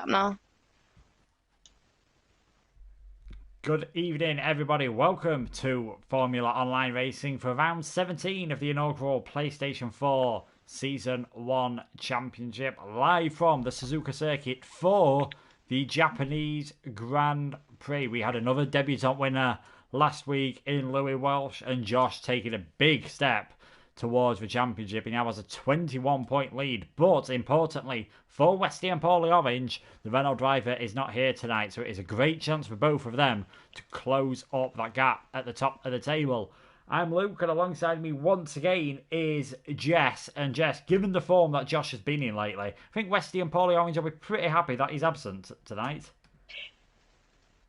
lap now. Good evening, everybody. Welcome to Formula Online Racing for round 17 of the inaugural PlayStation 4 Season 1 Championship, live from the Suzuka circuit for the Japanese Grand Prix. We had another debutant winner last week in Louis Welsh, and Josh taking a big step towards the championship. He now has a 21-point lead, but importantly for Westy and Paulie Orange, the Renault driver is not here tonight, so it is a great chance for both of them to close up that gap at the top of the table. I'm Luke, and alongside me once again is Jess. And Jess, given the form that Josh has been in lately, I think Westy and Paulie Orange will be pretty happy that he's absent tonight.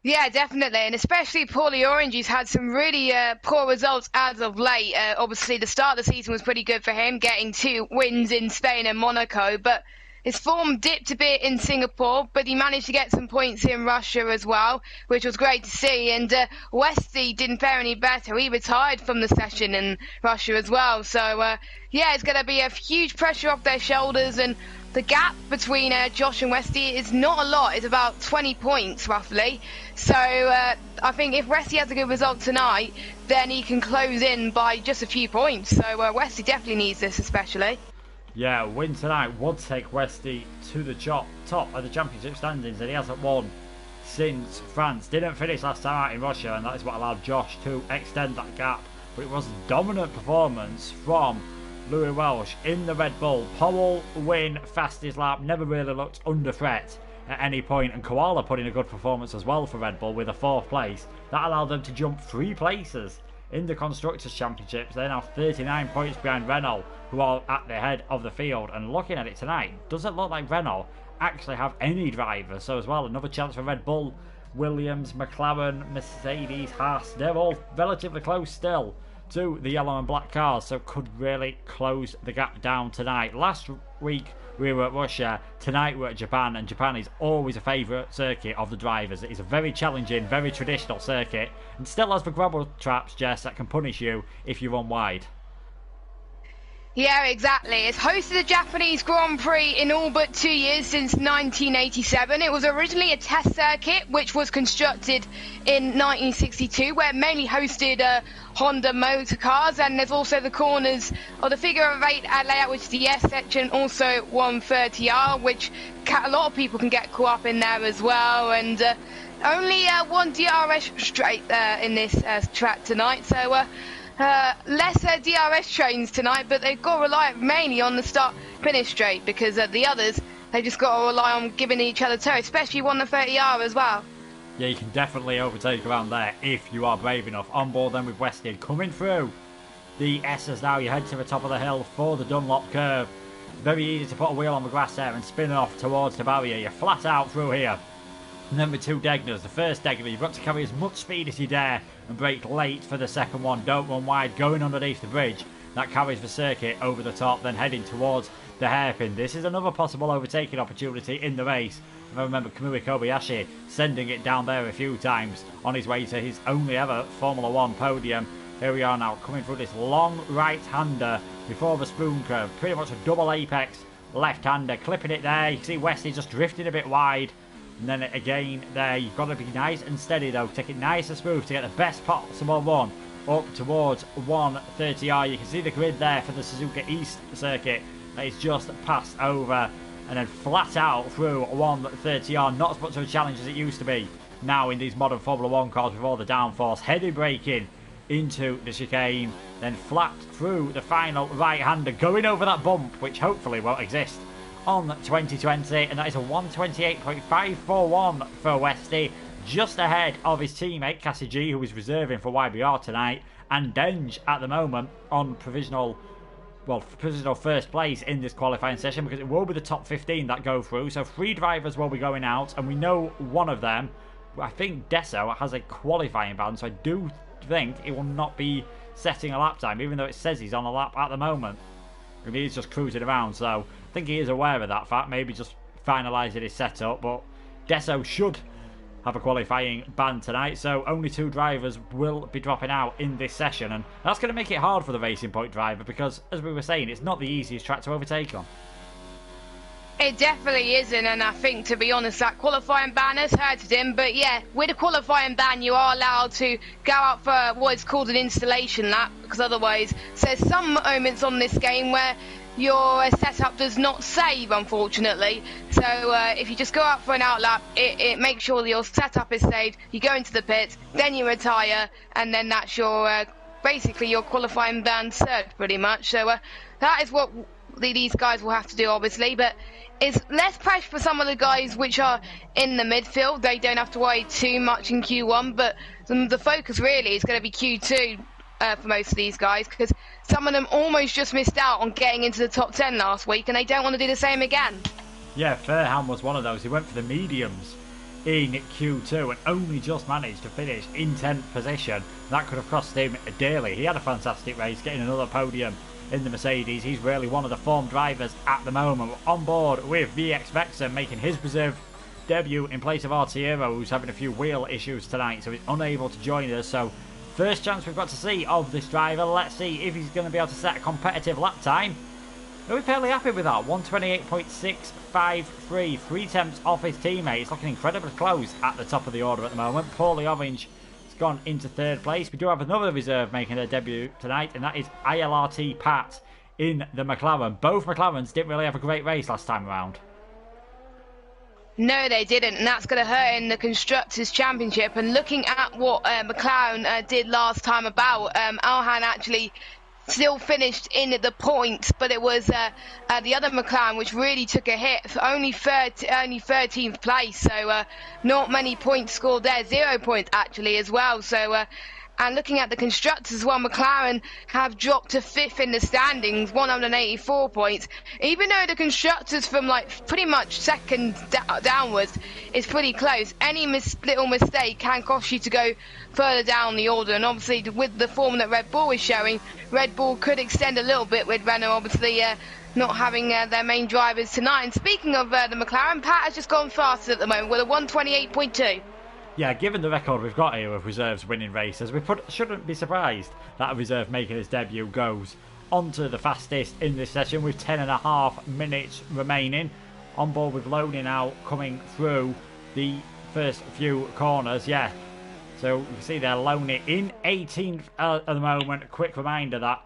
Yeah, definitely, and especially Paulie Orange, who's had some really poor results as of late. Obviously, the start of the season was pretty good for him, getting 2 wins in Spain and Monaco, but his form dipped a bit in Singapore, but he managed to get some points in Russia as well, which was great to see. And Westy didn't fare any better. He retired from the session in Russia as well. So, yeah, it's going to be a huge pressure off their shoulders, and the gap between Josh and Westy is not a lot. It's about 20 points, roughly. So I think if Westy has a good result tonight, then he can close in by just a few points. So Westy definitely needs this, especially. Yeah, a win tonight would take Westy to the top of the championship standings, and he hasn't won since France. Didn't finish last time out in Russia, and that is what allowed Josh to extend that gap. But it was a dominant performance from Louis Welsh in the Red Bull. Powell win fastest lap, never really looked under threat at any point, and Koala put in a good performance as well for Red Bull with a 4th place. That allowed them to jump 3 places in the Constructors' Championships. They're now 39 points behind Renault, who are at the head of the field. And looking at it tonight, doesn't look like Renault actually have any drivers. So as well, another chance for Red Bull, Williams, McLaren, Mercedes, Haas. They're all relatively close still to the yellow and black cars, so could really close the gap down tonight. Last week we were at Russia, tonight we're at Japan, and Japan is always a favourite circuit of the drivers. It is a very challenging, very traditional circuit, and still has the gravel traps, Jess, that can punish you if you run wide. Yeah, exactly. It's hosted the Japanese Grand Prix in all but 2 years since 1987. It was originally a test circuit, which was constructed in 1962, where it mainly hosted Honda motor cars, and there's also the corners of the figure of 8 layout, which is the S section, also 130R, which a lot of people can get caught up in there as well. And only one DRS straight in this track tonight, so less DRS trains tonight, but they've got to rely mainly on the start-finish straight, because the others, they just got to rely on giving each other tow, especially 130R as well. Yeah, you can definitely overtake around there if you are brave enough. On board then with Westy coming through the S's now. You head to the top of the hill for the Dunlop curve. Very easy to put a wheel on the grass there and spin off towards the barrier. You're flat out through here. And then with 2 Degners. The first Degner, you've got to carry as much speed as you dare and brake late for the second one. Don't run wide, going underneath the bridge. That carries the circuit over the top, then heading towards the hairpin. This is another possible overtaking opportunity in the race. I remember Kamui Kobayashi sending it down there a few times on his way to his only ever Formula 1 podium. Here we are now, coming through this long right-hander before the spoon curve. Pretty much a double apex left-hander, clipping it there. You can see Westy just drifting a bit wide. And then again there, you've got to be nice and steady though. Take it nice and smooth to get the best possible run up towards 130R. You can see the grid there for the Suzuka East circuit that is just passed over, and then flat out through 130R. Not as much of a challenge as it used to be now in these modern Formula 1 cars with all the downforce. Heavy braking into the chicane, then flat through the final right-hander, going over that bump, which hopefully won't exist on 2020, and that is a 128.541 for Westy, just ahead of his teammate Cassie G, who is reserving for YBR tonight, and Denge at the moment on provisional first place in this qualifying session, because it will be the top 15 that go through. So 3 drivers will be going out, and we know one of them, I think Desso, has a qualifying ban, so I do think it will not be setting a lap time, even though it says he's on a lap at the moment. And he's just cruising around, so I think he is aware of that fact, maybe just finalising his setup. But Desso should have a qualifying ban tonight, so only 2 drivers will be dropping out in this session, and that's going to make it hard for the Racing Point driver, because as we were saying, it's not the easiest track to overtake on. It definitely isn't, and I think, to be honest, that qualifying ban has hurted him. But yeah, with a qualifying ban, you are allowed to go out for what is called an installation lap, because otherwise, there's some moments on this game where your setup does not save, unfortunately. So if you just go out for an out lap, it makes sure that your setup is saved. You go into the pits, then you retire, and then that's your basically your qualifying ban served, pretty much. So that is what these guys will have to do, obviously, but it's less pressure for some of the guys which are in the midfield. They don't have to worry too much in Q1, but the focus really is going to be Q2 for most of these guys, because some of them almost just missed out on getting into the top 10 last week, and they don't want to do the same again. Yeah, Fairham was one of those. He went for the mediums in Q2 and only just managed to finish in 10th position. That could have cost him dearly. He had a fantastic race, getting another podium in the Mercedes. He's really one of the form drivers at the moment. We're on board with VX Vexen making his reserve debut in place of Artiero, who's having a few wheel issues tonight, so he's unable to join us. So first chance we've got to see of this driver. Let's see if he's going to be able to set a competitive lap time. We're fairly happy with that. 128.653, 3 tenths off his teammate. It's looking incredibly close at the top of the order at the moment. Paulie Orange gone into 3rd place. We do have another reserve making their debut tonight, and that is ILRT Pat in the McLaren. Both McLarens didn't really have a great race last time around. No, they didn't, and that's going to hurt in the Constructors' Championship. And looking at what McLaren did last time about, Alhan actually still finished in the points, but it was the other McLaren which really took a hit, for only 13th place, so not many points scored there, 0 points actually as well. So and looking at the constructors as well, McLaren have dropped to 5th in the standings, 184 points. Even though the constructors from like pretty much second downwards is pretty close, any little mistake can cost you to go further down the order. And obviously with the form that Red Bull is showing, Red Bull could extend a little bit with Renault obviously not having their main drivers tonight. And speaking of the McLaren, Pat has just gone fastest at the moment with a 128.2. Yeah, given the record we've got here of reserves winning races, we shouldn't be surprised that a reserve making his debut goes onto the fastest in this session with 10.5 minutes remaining. On board with Loney now coming through the first few corners. Yeah, so you can see there Loney in 18th at the moment. A quick reminder that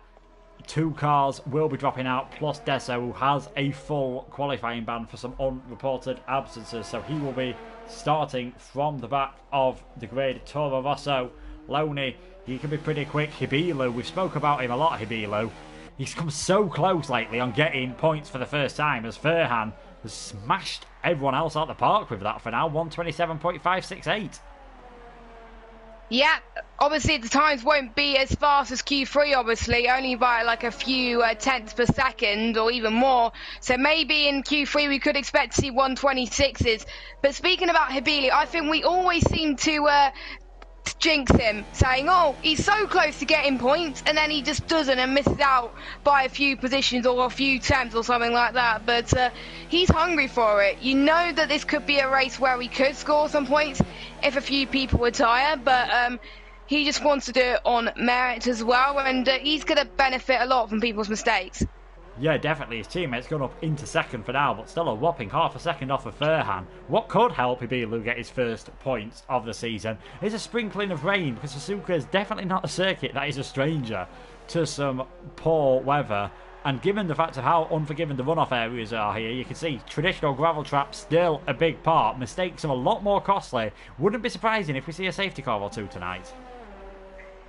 2 cars will be dropping out, plus Desso, who has a full qualifying ban for some unreported absences, so he will be starting from the back of the grid. Toro Rosso, Loney, he can be pretty quick. Hibilu, we've spoke about him a lot, Hibilu. He's come so close lately on getting points for the first time, as Furhan has smashed everyone else out the park with that for now. 127.568. Yeah, obviously the times won't be as fast as Q3, obviously, only by like a few tenths per second or even more. So maybe in Q3 we could expect to see 126s. But speaking about Hibili, I think we always seem to jinx him, saying, oh, he's so close to getting points, and then he just doesn't and misses out by a few positions or a few tenths or something like that. But he's hungry for it. You know that this could be a race where we could score some points if a few people retire, but he just wants to do it on merit as well, and he's going to benefit a lot from people's mistakes. Yeah, definitely. His teammate's gone up into second for now, but still a whopping half a second off of Furhan. What could help Hibilu get his first points of the season is a sprinkling of rain, because Suzuka is definitely not a circuit that is a stranger to some poor weather. And given the fact of how unforgiving the runoff areas are here, you can see traditional gravel traps still a big part. Mistakes are a lot more costly. Wouldn't be surprising if we see a safety car or two tonight.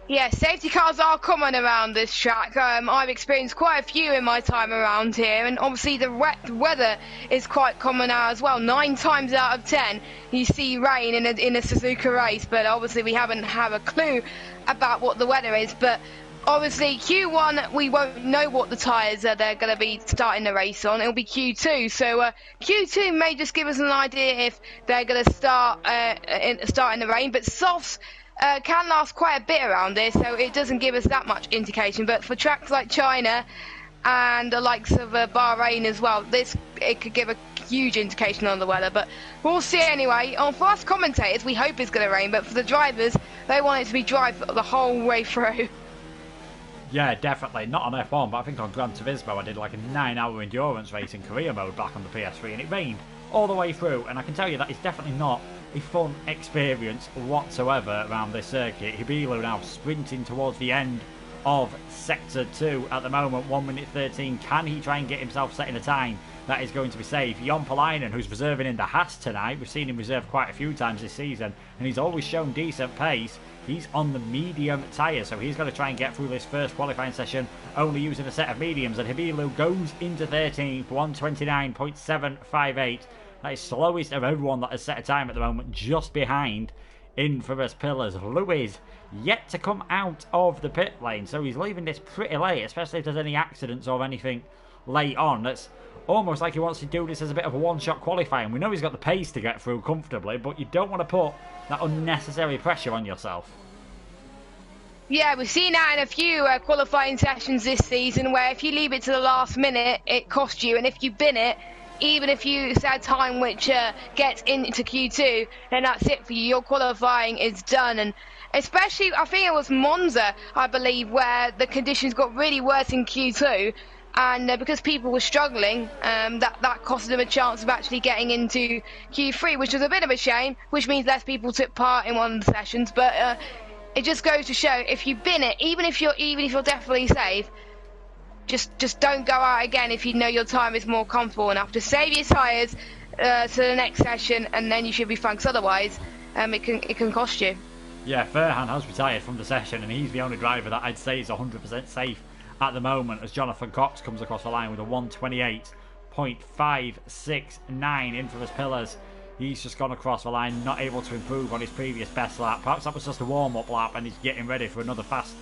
Yeah, safety cars are common around this track. I've experienced quite a few in my time around here, and obviously the wet weather is quite common now as well. 9 times out of 10 you see rain in a Suzuka race, but obviously we haven't have a clue about what the weather is. But obviously Q1 we won't know what the tyres they're going to be starting the race on. It'll be Q2, so Q2 may just give us an idea if they're going to start in the rain, but softs can last quite a bit around here, so it doesn't give us that much indication. But for tracks like China and the likes of Bahrain as well, it could give a huge indication on the weather. But we'll see anyway. For us commentators, we hope it's going to rain, but for the drivers, they want it to be dry the whole way through. Yeah, definitely. Not on F1, but I think on Gran Turismo I did like a 9-hour endurance race in career mode back on the PS3, and it rained all the way through, and I can tell you that is definitely not a fun experience whatsoever around this circuit. Hibilu now sprinting towards the end of Sector 2 at the moment, 1 minute 13. Can he try and get himself set in a time that is going to be safe? Jon Palainen, who's reserving in the Haas tonight, we've seen him reserve quite a few times this season, and he's always shown decent pace. He's on the medium tyre, so he's got to try and get through this first qualifying session only using a set of mediums, and Hibilu goes into 13th, 129.758. That is slowest of everyone that has set a time at the moment, just behind Infamous Pillars. Lewis yet to come out of the pit lane, so he's leaving this pretty late, especially if there's any accidents or anything late on. That's almost like he wants to do this as a bit of a one-shot qualifying. We know he's got the pace to get through comfortably, but you don't want to put that unnecessary pressure on yourself. Yeah, we've seen that in a few qualifying sessions this season, where if you leave it to the last minute, it costs you, and if you bin it, even if you set a time which gets into Q2, then that's it for you. Your qualifying is done. And especially, I think it was Monza, I believe, where the conditions got really worse in Q2. And because people were struggling, that cost them a chance of actually getting into Q3, which was a bit of a shame, which means less people took part in one of the sessions. But it just goes to show, if you bin it, even if you're definitely safe, just don't go out again if you know your time is more comfortable enough. Just save your tyres to the next session, and then you should be fine. 'Cause otherwise, it can cost you. Yeah, Furhan has retired from the session, and he's the only driver that I'd say is 100% safe at the moment, as Jonathan Cox comes across the line with a 128.569. Infamous Pillars, he's just gone across the line, not able to improve on his previous best lap. Perhaps that was just a warm-up lap, and he's getting ready for another fast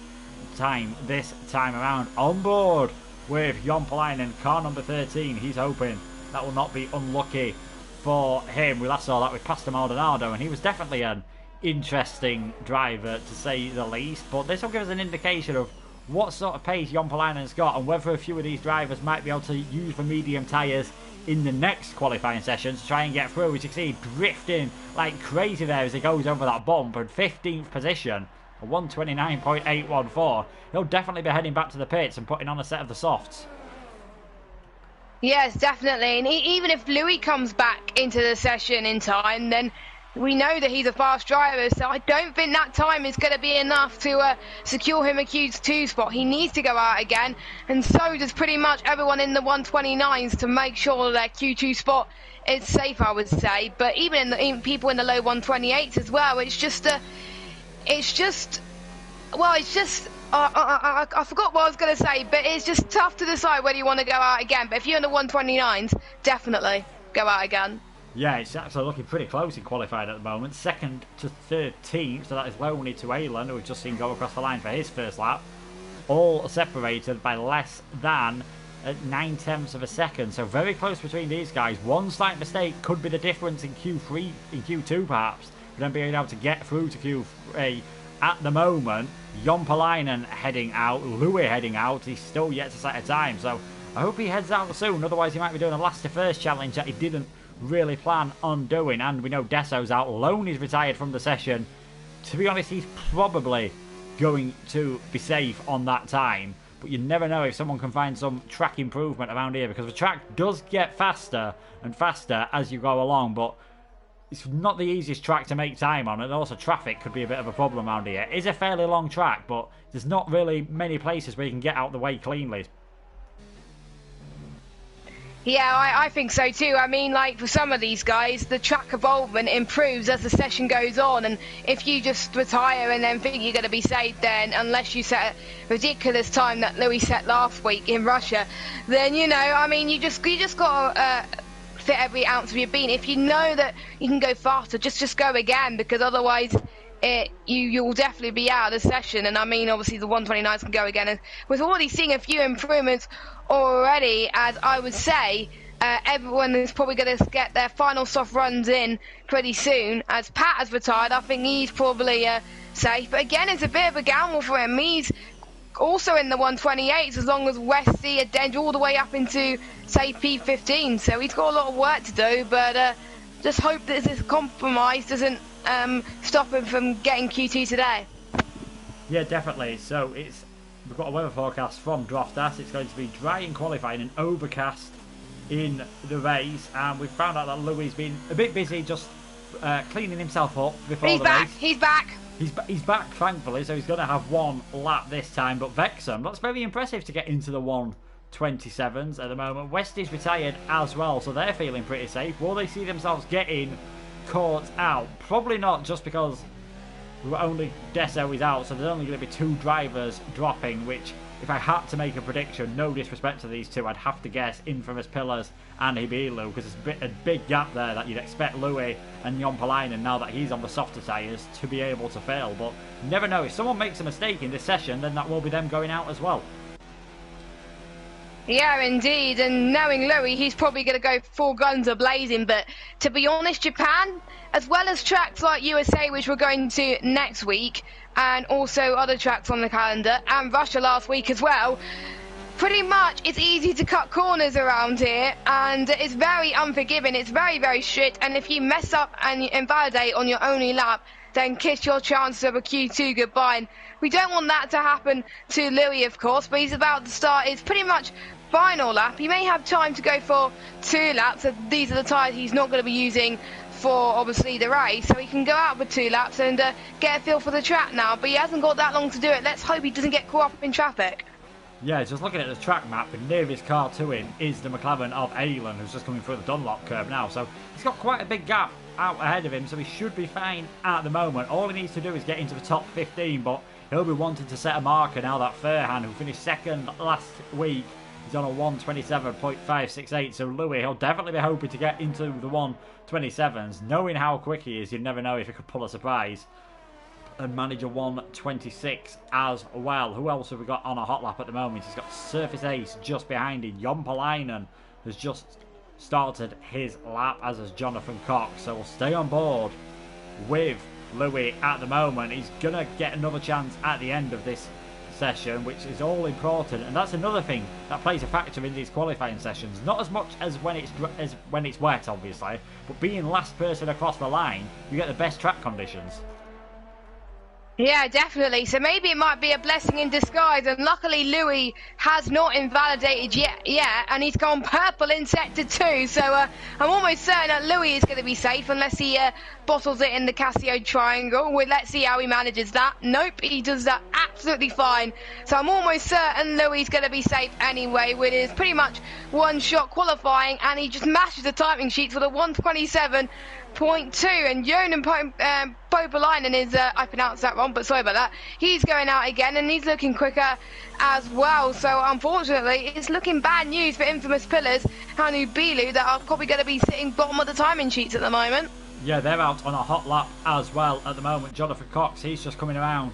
time this time around. On board with Jon Palainen, car number 13. He's hoping that will not be unlucky for him. We last saw that with Pastor Maldonado, and he was definitely an interesting driver to say the least, but this will give us an indication of what sort of pace Jon Palainen's got, and whether a few of these drivers might be able to use the medium tyres in the next qualifying session to try and get through. As you can see, drifting like crazy there as he goes over that bump, and 15th position, a 129.814. He'll definitely be heading back to the pits and putting on a set of the softs. Yes, definitely. And even if Louis comes back into the session in time, then we know that he's a fast driver, so I don't think that time is going to be enough to secure him a Q2 spot. He needs to go out again, and so does pretty much everyone in the 129s to make sure their Q2 spot is safe, I would say. But even people in the low 128s as well, I forgot what I was going to say, but it's just tough to decide whether you want to go out again. But if you're in the 129s, definitely go out again. Yeah, it's actually looking pretty close in qualified at the moment. 2nd to 13th, so that is Loney to Aylan, who we've just seen go across the line for his first lap. All separated by less than 9/10 of a second, so very close between these guys. One slight mistake could be the difference in Q3, in Q2 perhaps, for them being able to get through to Q3. At the moment, Jon Palainen heading out, Louis heading out. He's still yet to set a time, so I hope he heads out soon, otherwise he might be doing a last to first challenge that he didn't really plan on doing. And we know Desso's out, Loney's retired from the session. To be honest, he's probably going to be safe on that time, but you never know if someone can find some track improvement around here, because the track does get faster and faster as you go along, but it's not the easiest track to make time on, and also traffic could be a bit of a problem around here. It is a fairly long track, but there's not really many places where you can get out the way cleanly. Yeah, I think so too. I mean, like, for some of these guys, the track involvement improves as the session goes on, and if you just retire and then think you're going to be safe, then unless you set a ridiculous time that Louis set last week in Russia, then, you know, I mean, you just got to fit every ounce of your bean. If you know that you can go faster, just go again, because otherwise you'll definitely be out of the session. And I mean, obviously the 129s can go again, and we're already seeing a few improvements already, as I would say. Everyone is probably going to get their final soft runs in pretty soon. As Pat has retired, I think he's probably safe, but again, it's a bit of a gamble for him. He's also in the 128s, as long as Westy and Denge all the way up into, say, P15, so he's got a lot of work to do. But just hope that this compromise doesn't stop him from getting Q2 today. Yeah, definitely. So it's we've got a weather forecast from Droftas. It's going to be dry in qualifying and overcast in the race. And we've found out that Louis has been a bit busy just cleaning himself up before the race. He's back. He's back, thankfully, so he's going to have one lap this time. But Vexham, that's very impressive to get into the 1:27s at the moment. Westy's retired as well, so they're feeling pretty safe. Will they see themselves getting caught out? Probably not, just because only Deso is out, so there's only going to be 2 drivers dropping, which, if I had to make a prediction, no disrespect to these two, I'd have to guess Infamous Pillars and Hibilu, because there's a big gap there that you'd expect Louis and Jon Palainen, now that he's on the softer tyres, to be able to fail. But you never know, if someone makes a mistake in this session, then that will be them going out as well. Yeah, indeed, and knowing Louis, he's probably going to go full guns a-blazing, but to be honest, Japan, as well as tracks like USA, which we're going to next week, and also other tracks on the calendar, and Russia last week as well, pretty much it's easy to cut corners around here, and it's very unforgiving, it's very, very strict, and if you mess up and you invalidate on your only lap, then kiss your chances of a Q2 goodbye. And we don't want that to happen to Louis, of course, but he's about to start his pretty much final lap. He may have time to go for 2 laps, so these are the tyres he's not going to be using for, obviously, the race, so he can go out with 2 laps and get a feel for the track now, but he hasn't got that long to do it. Let's hope he doesn't get caught up in traffic. Yeah, just looking at the track map, the nearest car to him is the McLaren of Aylan, who's just coming through the Dunlop curve now, so he's got quite a big gap out ahead of him, so he should be fine at the moment. All he needs to do is get into the top 15, but he'll be wanting to set a marker now that Furhan, who finished second last week, is on a 1:27.568, so Louis, he'll definitely be hoping to get into the 1:27s. Knowing how quick he is, you never know if he could pull a surprise and manage a 1:26 as well. Who else have we got on a hot lap at the moment? He's got Surface Ace just behind him. Jon Palainen has just started his lap, as has Jonathan Cox, so we'll stay on board with Louis at the moment. He's going to get another chance at the end of this session, which is all important, and that's another thing that plays a factor in these qualifying sessions. Not as much as when it's wet, obviously, but being last person across the line, you get the best track conditions. Yeah, definitely. So maybe it might be a blessing in disguise. And luckily, Louis has not invalidated yet, and he's gone purple in sector 2. So I'm almost certain that Louis is going to be safe unless he bottles it in the Casio triangle. Let's see how he manages that. Nope, he does that absolutely fine. So I'm almost certain Louis is going to be safe anyway, with his pretty much one-shot qualifying, and he just mashes the timing sheets for the 1:27.2, and Jonan Popolainen is, I pronounced that wrong, but sorry about that. He's going out again, and he's looking quicker as well. So unfortunately, it's looking bad news for Infamous Pillars, Hanu Bilu, that are probably going to be sitting bottom of the timing sheets at the moment. Yeah, they're out on a hot lap as well at the moment. Jonathan Cox, he's just coming around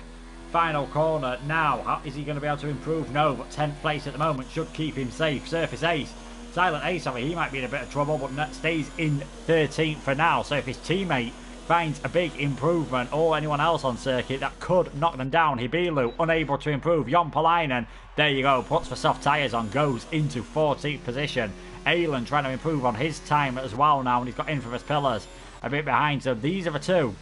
final corner now. Is he going to be able to improve? No, but 10th place at the moment should keep him safe. Surface Ace, Silent Ace, sorry, he might be in a bit of trouble, but stays in 13th for now. So if his teammate finds a big improvement, or anyone else on circuit that could knock them down, Hibilu unable to improve. Jon Palainen, there you go, puts the soft tyres on, goes into 14th position. Aylan trying to improve on his time as well now, and he's got Infamous Pillars a bit behind. So these are the two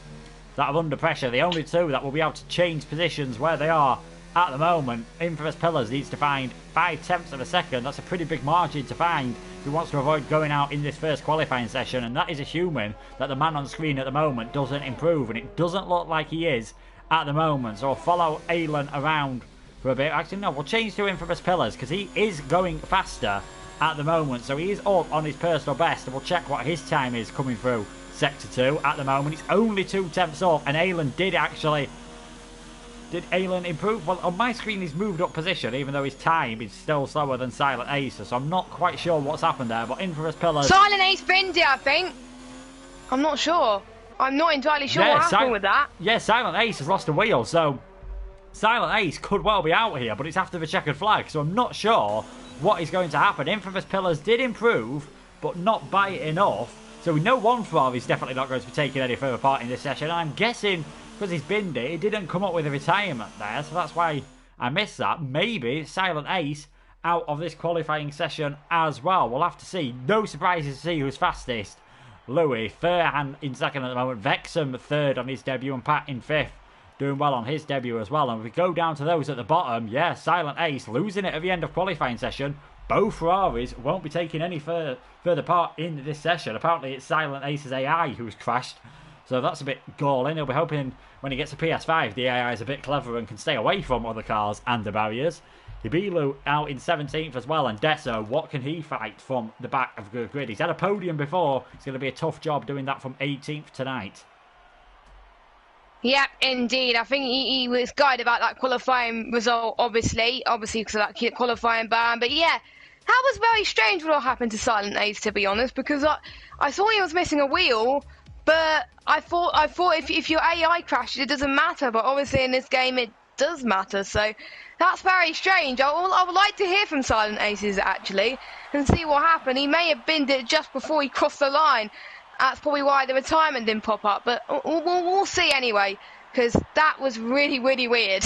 that are under pressure, the only two that will be able to change positions where they are at the moment. Infamous Pillars needs to find 5/10 of a second. That's a pretty big margin to find if he wants to avoid going out in this first qualifying session, and that is assuming that the man on screen at the moment doesn't improve, and it doesn't look like he is at the moment. So I'll follow Aylan around for a bit. Actually, no, we'll change to Infamous Pillars because he is going faster at the moment. So he is up on his personal best, and we'll check what his time is coming through sector 2 at the moment. It's only 2/10 off, and Aylan did actually... Did Aylan improve? Well, on my screen he's moved up position, even though his time is still slower than Silent Ace, so I'm not quite sure what's happened there, but Infamous Pillars... Silent Ace binned it, I think. I'm not sure. I'm not entirely sure what happened with that. Yeah, Silent Ace has lost a wheel, so Silent Ace could well be out here, but it's after the checkered flag, so I'm not sure what is going to happen. Infamous Pillars did improve, but not by enough, so we know one for is definitely not going to be taking any further part in this session. I'm guessing because he's binned it, he didn't come up with a retirement there, so that's why I missed that. Maybe Silent Ace out of this qualifying session as well. We'll have to see. No surprises to see who's fastest. Louis, Furhan in second at the moment. Vexham third on his debut, and Pat in 5th doing well on his debut as well. And if we go down to those at the bottom, yeah, Silent Ace losing it at the end of qualifying session. Both Ferraris won't be taking any further part in this session. Apparently it's Silent Ace's AI who's crashed. So that's a bit galling. He'll be hoping when he gets a PS5 the AI is a bit clever and can stay away from other cars and the barriers. Hibilu out in 17th as well, and Desso, what can he fight from the back of the grid? He's had a podium before. It's going to be a tough job doing that from 18th tonight. Yep, indeed. I think he was guided about that qualifying result, obviously because of that qualifying ban. But yeah, that was very strange what happened to Silent Ace, to be honest, because I thought he was missing a wheel, but I thought if your AI crashes, it doesn't matter. But obviously in this game, it does matter. So that's very strange. I would like to hear from Silent Aces, actually, and see what happened. He may have binned it just before he crossed the line. That's probably why the retirement didn't pop up. But we'll see anyway, because that was really, really weird.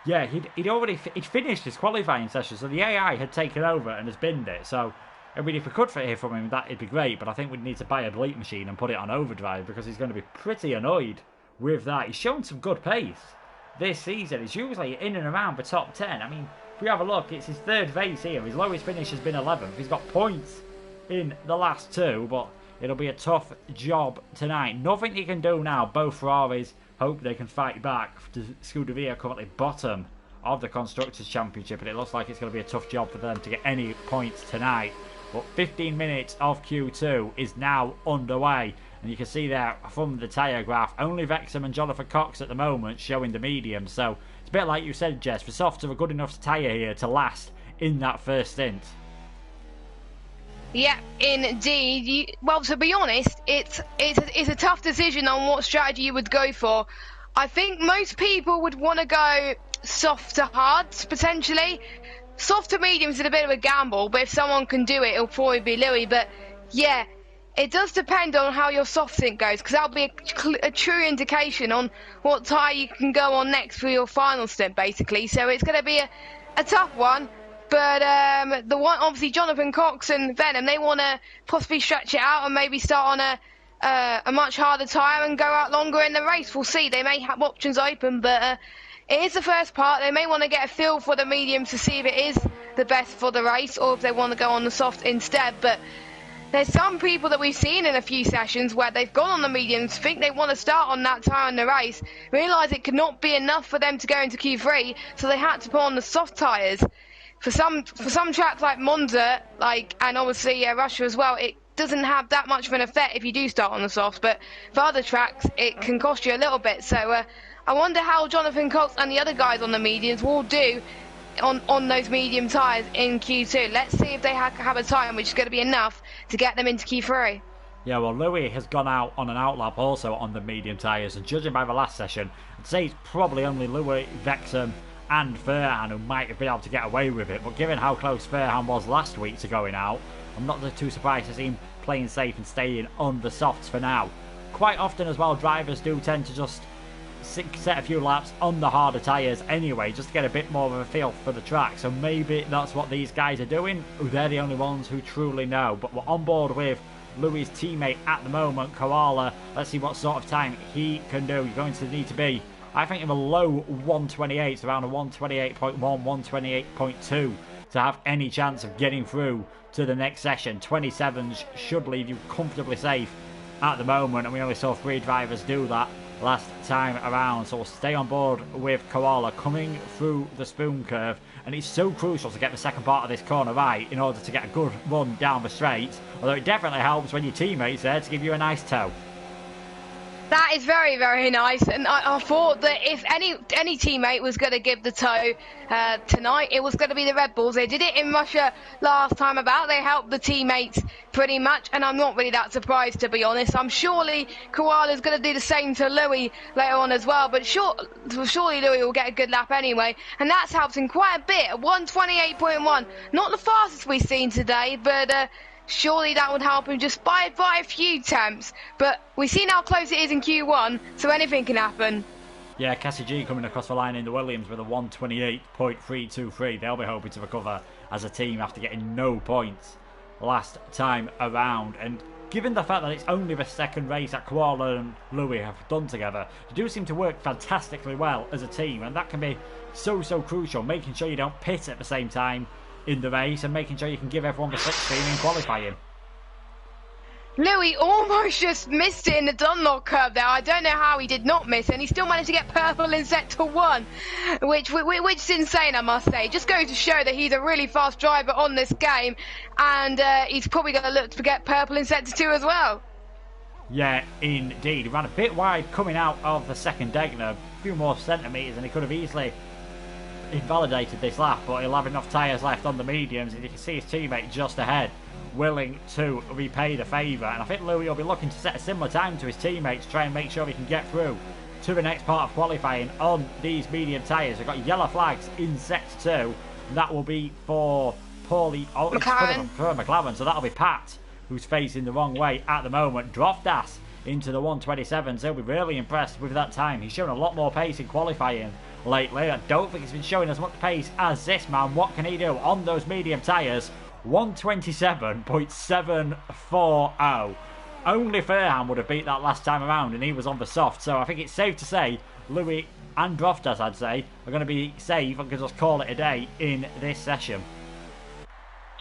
Yeah, he'd finished his qualifying session, so the AI had taken over and has binned it. So, I mean, if we could hear from him, that'd be great. But I think we'd need to buy a bleep machine and put it on overdrive, because he's going to be pretty annoyed with that. He's shown some good pace this season. He's usually in and around the top 10. I mean, if we have a look, it's his third race here. His lowest finish has been 11th. He's got points in the last two, but it'll be a tough job tonight. Nothing he can do now. Both Ferraris hope they can fight back. Scuderia currently bottom of the Constructors' Championship, and it looks like it's going to be a tough job for them to get any points tonight. But 15 minutes of Q2 is now underway, and you can see there from the tyre graph, only Wrexham and Jonathan Cox at the moment showing the medium. So it's a bit like you said, Jess, the softs are a good enough tyre here to last in that first stint. Yeah, indeed. Well, to be honest, it's a tough decision on what strategy you would go for. I think most people would want to go soft to hards, potentially. Soft to mediums is a bit of a gamble, but if someone can do it, it'll probably be Louis. But yeah, it does depend on how your soft sync goes, because that'll be a true indication on what tyre you can go on next for your final stint, basically. So it's going to be a tough one. But the one, obviously, Jonathan Cox and Venom, they want to possibly stretch it out and maybe start on a much harder tyre and go out longer in the race. We'll see. They may have options open, but it is the first part. They may want to get a feel for the mediums to see if it is the best for the race, or if they want to go on the soft instead. But there's some people that we've seen in a few sessions where they've gone on the mediums, think they want to start on that tyre in the race, realise it could not be enough for them to go into Q3, so they had to put on the soft tyres. For some tracks like Monza, and obviously Russia as well, it doesn't have that much of an effect if you do start on the softs. But for other tracks, it can cost you a little bit. So I wonder how Jonathan Cox and the other guys on the mediums will do on those medium tyres in Q2. Let's see if they have a time which is going to be enough to get them into Q3. Yeah, well, Louis has gone out on an outlap also on the medium tyres, and judging by the last session, I'd say it's probably only Louis, Wrexham and Ferhan who might have been able to get away with it. But given how close Ferhan was last week to going out, I'm not too surprised to see him playing safe and staying on the softs for now. Quite often as well, drivers do tend to just set a few laps on the harder tyres anyway, just to get a bit more of a feel for the track. So maybe that's what these guys are doing. They're the only ones who truly know. But we're on board with Louis' teammate at the moment, Koala. Let's see what sort of time he can do. You're going to need to be, I think, in the low 128s, around a 128.1, 128.2, to have any chance of getting through to the next session. 27s should leave you comfortably safe at the moment, and we only saw 3 drivers do that last time around. So we'll stay on board with Koala coming through the spoon curve, and it's so crucial to get the second part of this corner right in order to get a good run down the straight, although it definitely helps when your teammate's there to give you a nice tow. That is very, very nice, and I thought that if any teammate was going to give the tow tonight, it was going to be the Red Bulls. They did it in Russia last time about. They helped the teammates pretty much, and I'm not really that surprised, to be honest. I'm surely Koala's going to do the same to Louis later on as well, but surely Louis will get a good lap anyway, and that's helped him quite a bit. 128.1, not the fastest we've seen today, but surely that would help him just by a few attempts. But we've seen how close it is in Q1, so anything can happen. Yeah, Cassie G coming across the line in the Williams with a 128.323. They'll be hoping to recover as a team after getting no points last time around. And given the fact that it's only the second race that Koala and Louis have done together, they do seem to work fantastically well as a team, and that can be so crucial, making sure you don't pit at the same time in the race and making sure you can give everyone the slipstream in qualifying. Louis almost just missed it in the Dunlop curve there. I don't know how he did not miss it, and he still managed to get purple in sector 1, which is insane, I must say. Just goes to show that he's a really fast driver on this game, and he's probably going to look to get purple in sector 2 as well. Yeah, indeed. He ran a bit wide coming out of the second deck, a few more centimetres, and he could have easily invalidated this lap, but he'll have enough tyres left on the mediums, and you can see his teammate just ahead, willing to repay the favour. And I think Louis will be looking to set a similar time to his teammates to try and make sure he can get through to the next part of qualifying on these medium tyres. We've got yellow flags in sector 2, and that will be for McLaren. For McLaren, so that'll be Pat, who's facing the wrong way at the moment. Drofdas into the 127s. He'll be really impressed with that time. He's shown a lot more pace in qualifying lately. I don't think he's been showing as much pace as this man. What can he do on those medium tyres? 127.740. Only Fairham would have beat that last time around, and he was on the soft. So I think it's safe to say Louis and Droftas, I'd say, are going to be safe and can just call it a day in this session.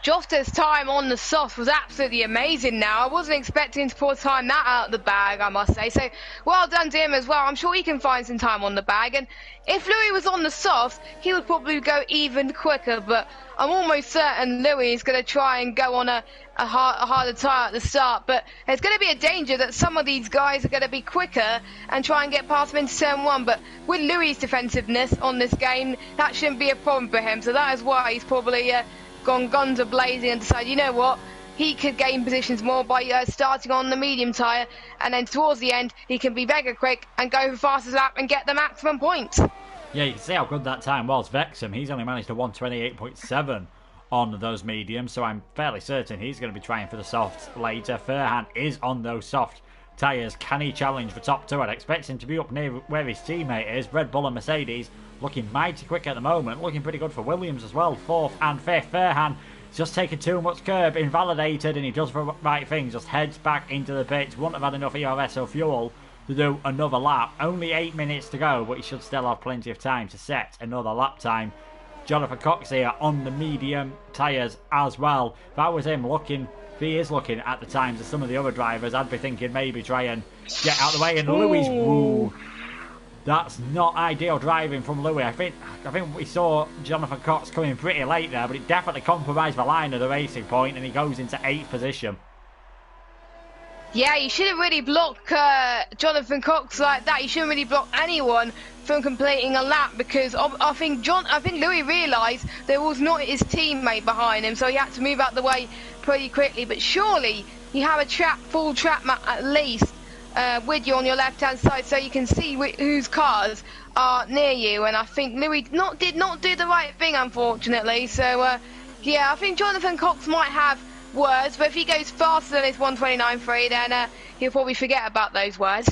Jofta's time on the soft was absolutely amazing now. I wasn't expecting to pull time that out of the bag, I must say. So, well done to him as well. I'm sure he can find some time on the bag. And if Louis was on the soft, he would probably go even quicker. But I'm almost certain Louis is going to try and go on a harder tyre at the start. But there's going to be a danger that some of these guys are going to be quicker and try and get past him into turn 1. But with Louis' defensiveness on this game, that shouldn't be a problem for him. So that is why he's probably gone guns a blazing and decided, you know what, he could gain positions more by starting on the medium tyre, and then towards the end he can be mega quick and go for fastest lap and get the maximum points. Yeah, you can see how good that time was. Vexham, he's only managed a 128.7 on those mediums, so I'm fairly certain he's going to be trying for the softs later. Fairhand is on those soft tyres. Can he challenge for top 2? I'd expect him to be up near where his teammate is. Red Bull and Mercedes looking mighty quick at the moment. Looking pretty good for Williams as well. 4th and 5th. Fairhand just taking too much curb, invalidated, and he does the right thing. Just heads back into the pits. Wouldn't have had enough ERS or fuel to do another lap. Only 8 minutes to go, but he should still have plenty of time to set another lap time. Jonathan Cox here on the medium tyres as well. If I was him looking, if he is looking at the times of some of the other drivers, I'd be thinking maybe try and get out of the way. And Louis, woo, that's not ideal driving from Louis. I think we saw Jonathan Cox coming pretty late there, but it definitely compromised the line of the racing point, and he goes into 8th position. Yeah, you shouldn't really block Jonathan Cox like that. You shouldn't really block anyone from completing a lap, because I think Louis realised there was not his teammate behind him, so he had to move out the way pretty quickly. But surely you have a full trap map at least with you on your left hand side, so you can see whose cars are near you. And I think Louis did not do the right thing, unfortunately. So yeah, I think Jonathan Cox might have words, but if he goes faster than his 129.3, then he'll probably forget about those words.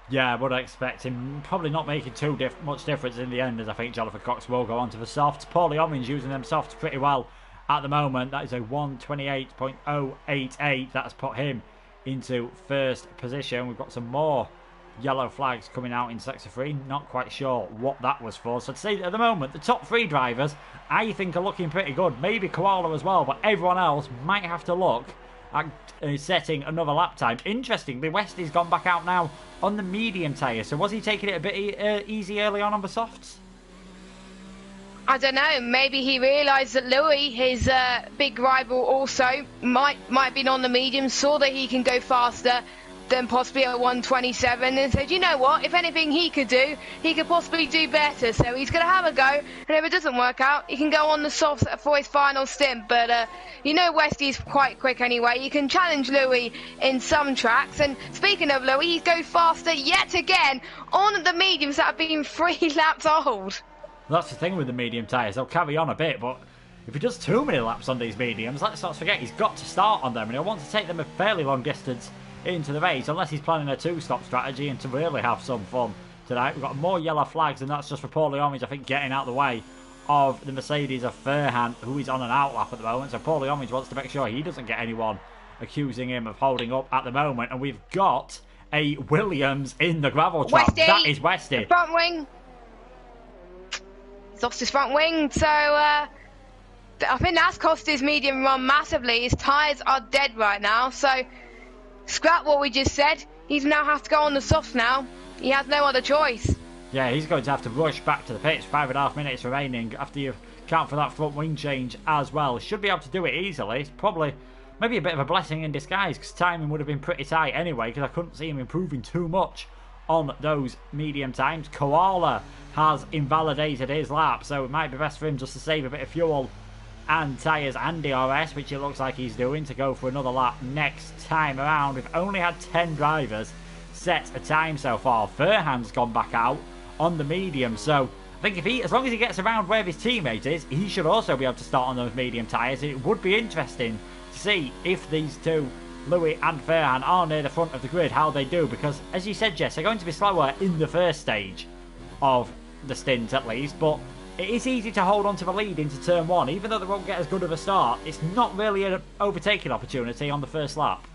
Yeah, I would expect him probably not making too much difference in the end, as I think Jonathan Cox will go on to the softs. Paulie Orange using them softs pretty well at the moment. That is a 128.088. That's put him into 1st position. We've got some more yellow flags coming out in sector 3. Not quite sure what that was for. So to say at the moment, the top 3 drivers I think are looking pretty good. Maybe Koala as well, but everyone else might have to look at setting another lap time. Interestingly, Westy's gone back out now on the medium tyre. So was he taking it a bit easy early on the softs? I don't know, maybe he realised that Louis, his big rival, also might be on the medium, saw that he can go faster than possibly at 127, and said, you know what, if anything he could do, he could possibly do better. So he's going to have a go, and if it doesn't work out, he can go on the softs for his final stint. But you know, Westy's quite quick anyway. You can challenge Louis in some tracks. And speaking of Louis, he goes faster yet again on the mediums that have been 3 laps old. That's the thing with the medium tyres. They'll carry on a bit, but if he does too many laps on these mediums, let's not forget he's got to start on them, and he'll want to take them a fairly long distance into the race, unless he's planning a 2-stop strategy and to really have some fun tonight. We've got more yellow flags, and that's just for Paulie Orange, I think, getting out of the way of the Mercedes of Fairhand, who is on an outlap at the moment. So Paulie Orange wants to make sure he doesn't get anyone accusing him of holding up at the moment. And we've got a Williams in the gravel trap. Westy, That is Westy. Front wing. He's lost his front wing, so I think that's cost his medium run massively. His tyres are dead right now, so scrap what we just said. He now has to go on the softs now. He has no other choice. Yeah, he's going to have to rush back to the pits. 5.5 minutes remaining after you account for that front wing change as well. Should be able to do it easily. It's probably maybe a bit of a blessing in disguise because timing would have been pretty tight anyway because I couldn't see him improving too much on those medium times. Koala has invalidated his lap, so it might be best for him just to save a bit of fuel and tyres and DRS, which it looks like he's doing, to go for another lap next time around. We've only had 10 drivers set a time so far. Verhan's gone back out on the medium, so I think if as long as he gets around where his teammate is, he should also be able to start on those medium tyres. It would be interesting to see if these two, Louis and Verhan, are near the front of the grid, how they do, because as you said, Jess, they're going to be slower in the first stage of the stint at least, but it is easy to hold on to the lead into turn one. Even though they won't get as good of a start, it's not really an overtaking opportunity on the first lap.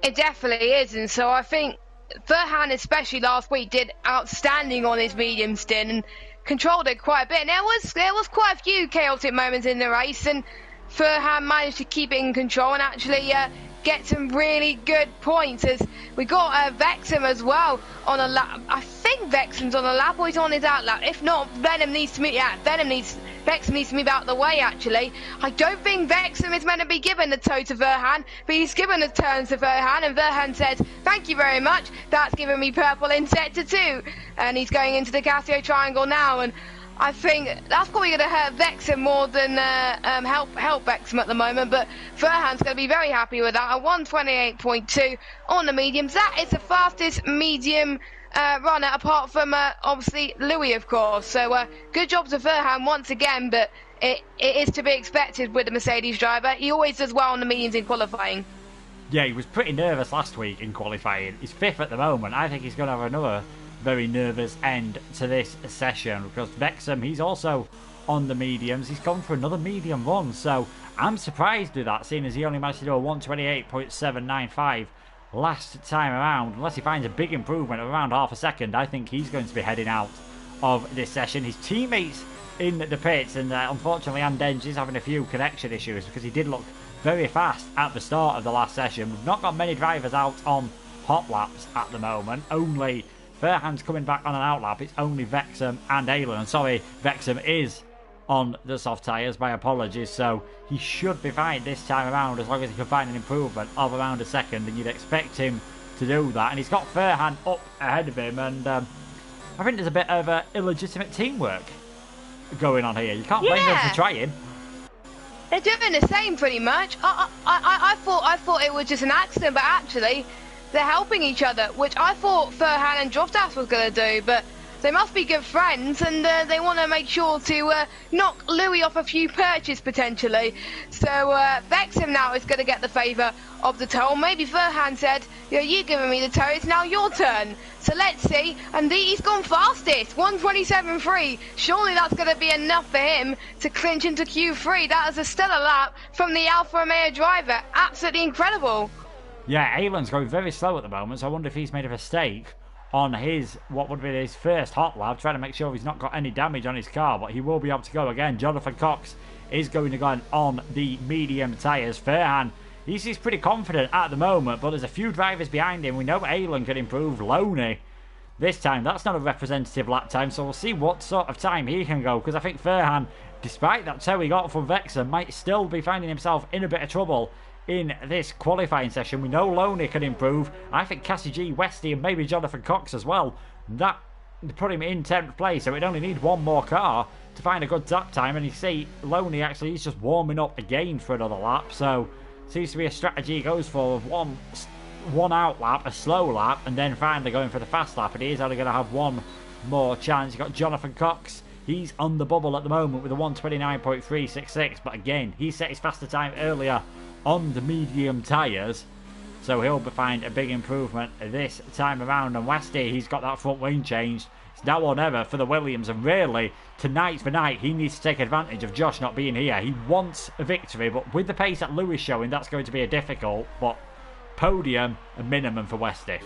It definitely is, and so I think Verhan, especially last week, did outstanding on his medium stint and controlled it quite a bit. And there was quite a few chaotic moments in the race, and Verhan managed to keep it in control and actually get some really good points. As we got Vexham as well on a lap. I think Vexham's on a lap or he's on his out lap. If not, Vexham needs to move out of the way, actually. I don't think Vexham is meant to be given the toe to Verhan, but he's given the turns to Verhan, and Verhan says, thank you very much, that's given me purple in sector 2. And he's going into the Casio Triangle now, and I think that's probably going to hurt Vexham more than help Vexham at the moment, but Verhan's going to be very happy with that. A 1:28.2 on the mediums. That is the fastest medium runner, apart from obviously Louis, of course. So good job to Verhan once again, but it is to be expected with the Mercedes driver. He always does well on the mediums in qualifying. Yeah, he was pretty nervous last week in qualifying. He's 5th at the moment. I think he's going to have another very nervous end to this session because Vexham, he's also on the mediums. He's gone for another medium run, so I'm surprised with that, seeing as he only managed to do a 1:28.795 last time around. Unless he finds a big improvement of around half a second, I think he's going to be heading out of this session. His teammates in the pits, and unfortunately Andenge is having a few connection issues because he did look very fast at the start of the last session. We've not got many drivers out on hot laps at the moment. Only Verhan's coming back on an out lap. It's only Vexham and Aylan. And sorry, Vexham is on the soft tyres. My apologies. So he should be fine this time around as long as he can find an improvement of around a second. And you'd expect him to do that. And he's got Verhan up ahead of him. And I think there's a bit of illegitimate teamwork going on here. You can't blame them for trying. They're doing the same pretty much. I thought it was just an accident, but actually they're helping each other, which I thought Verhan and Droftas was going to do, but they must be good friends, and they want to make sure to knock Louis off a few perches, potentially. So Vexham now is going to get the favour of the toe. Maybe Verhan said, you're giving me the toe, it's now your turn. So let's see, and he's gone fastest, 1:27.3. Surely that's going to be enough for him to clinch into Q3. That is a stellar lap from the Alfa Romeo driver. Absolutely incredible. Yeah, Aylan's going very slow at the moment, so I wonder if he's made a mistake on what would be his first hot lap, trying to make sure he's not got any damage on his car, but he will be able to go again. Jonathan Cox is going to go on the medium tyres. Verhan, he's pretty confident at the moment, but there's a few drivers behind him. We know Aylan can improve. Loney, this time, that's not a representative lap time, so we'll see what sort of time he can go, because I think Verhan, despite that toe he got from Vexham, might still be finding himself in a bit of trouble in this qualifying session. We know Loney can improve. I think Cassie G, Westy, and maybe Jonathan Cox as well. That put him in 10th place, so we'd only need one more car to find a good lap time. And you see, Loney actually is just warming up again for another lap. So seems to be a strategy he goes for, of one out lap, a slow lap, and then finally going for the fast lap. And he is only going to have one more chance. You've got Jonathan Cox. He's on the bubble at the moment with a 1:29.366, but again, he set his faster time earlier on the medium tyres. so he'll find a big improvement this time around. And Westy, he's got that front wing changed. It's now or never for the Williams, and really, tonight's the night he needs to take advantage of Josh not being here. He wants a victory, but with the pace that Lewis showing, that's going to be a difficult, but podium a minimum for Westy.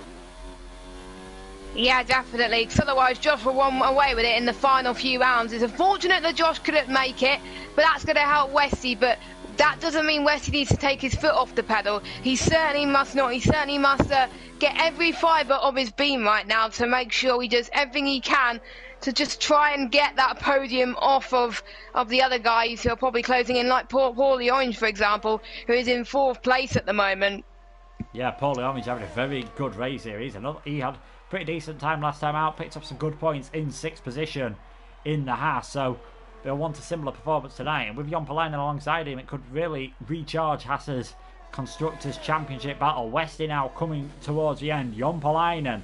Yeah, definitely, because otherwise Josh will run away with it in the final few rounds. It's unfortunate that Josh couldn't make it, but that's going to help Westy. But that doesn't mean Westy needs to take his foot off the pedal. He certainly must not. He certainly must get every fibre of his beam right now to make sure he does everything he can to just try and get that podium off of the other guys who are probably closing in, like Paulie Orange, for example, who is in 4th place at the moment. Yeah, Paulie Orange having a very good race here. He had pretty decent time last time out, picked up some good points in 6th position in the Haas, so they'll want a similar performance tonight. And with Jon Palainen alongside him, it could really recharge Haas's Constructors' Championship battle. Westy now coming towards the end. Jon Palainen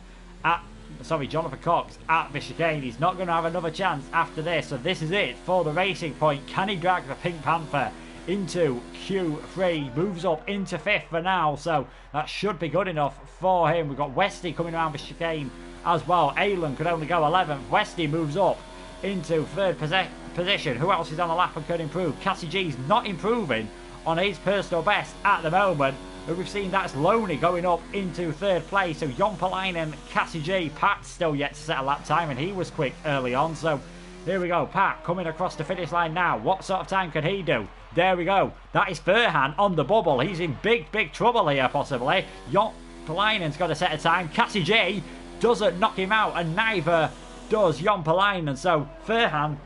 Jonathan Cox at the chicane. He's not going to have another chance after this, so this is it for the Racing Point. Can he drag the Pink Panther into Q3, moves up into 5th for now, so that should be good enough for him. We've got Westy coming around the chicane as well. Aylan could only go 11th. Westy moves up into 3rd position. Who else is on the lap and could improve? Cassie G's not improving on his personal best at the moment, but we've seen that's Loney going up into 3rd place. So Jon Palainen, Cassie G, Pat's still yet to set a lap time, and he was quick early on, so here we go. Pat coming across the finish line now. What sort of time can he do? There we go. That is Furhan on the bubble. He's in big trouble here, possibly. Jon Palainen's got to set a time. Cassie J doesn't knock him out, and neither does Jon Palainen. So Furhan,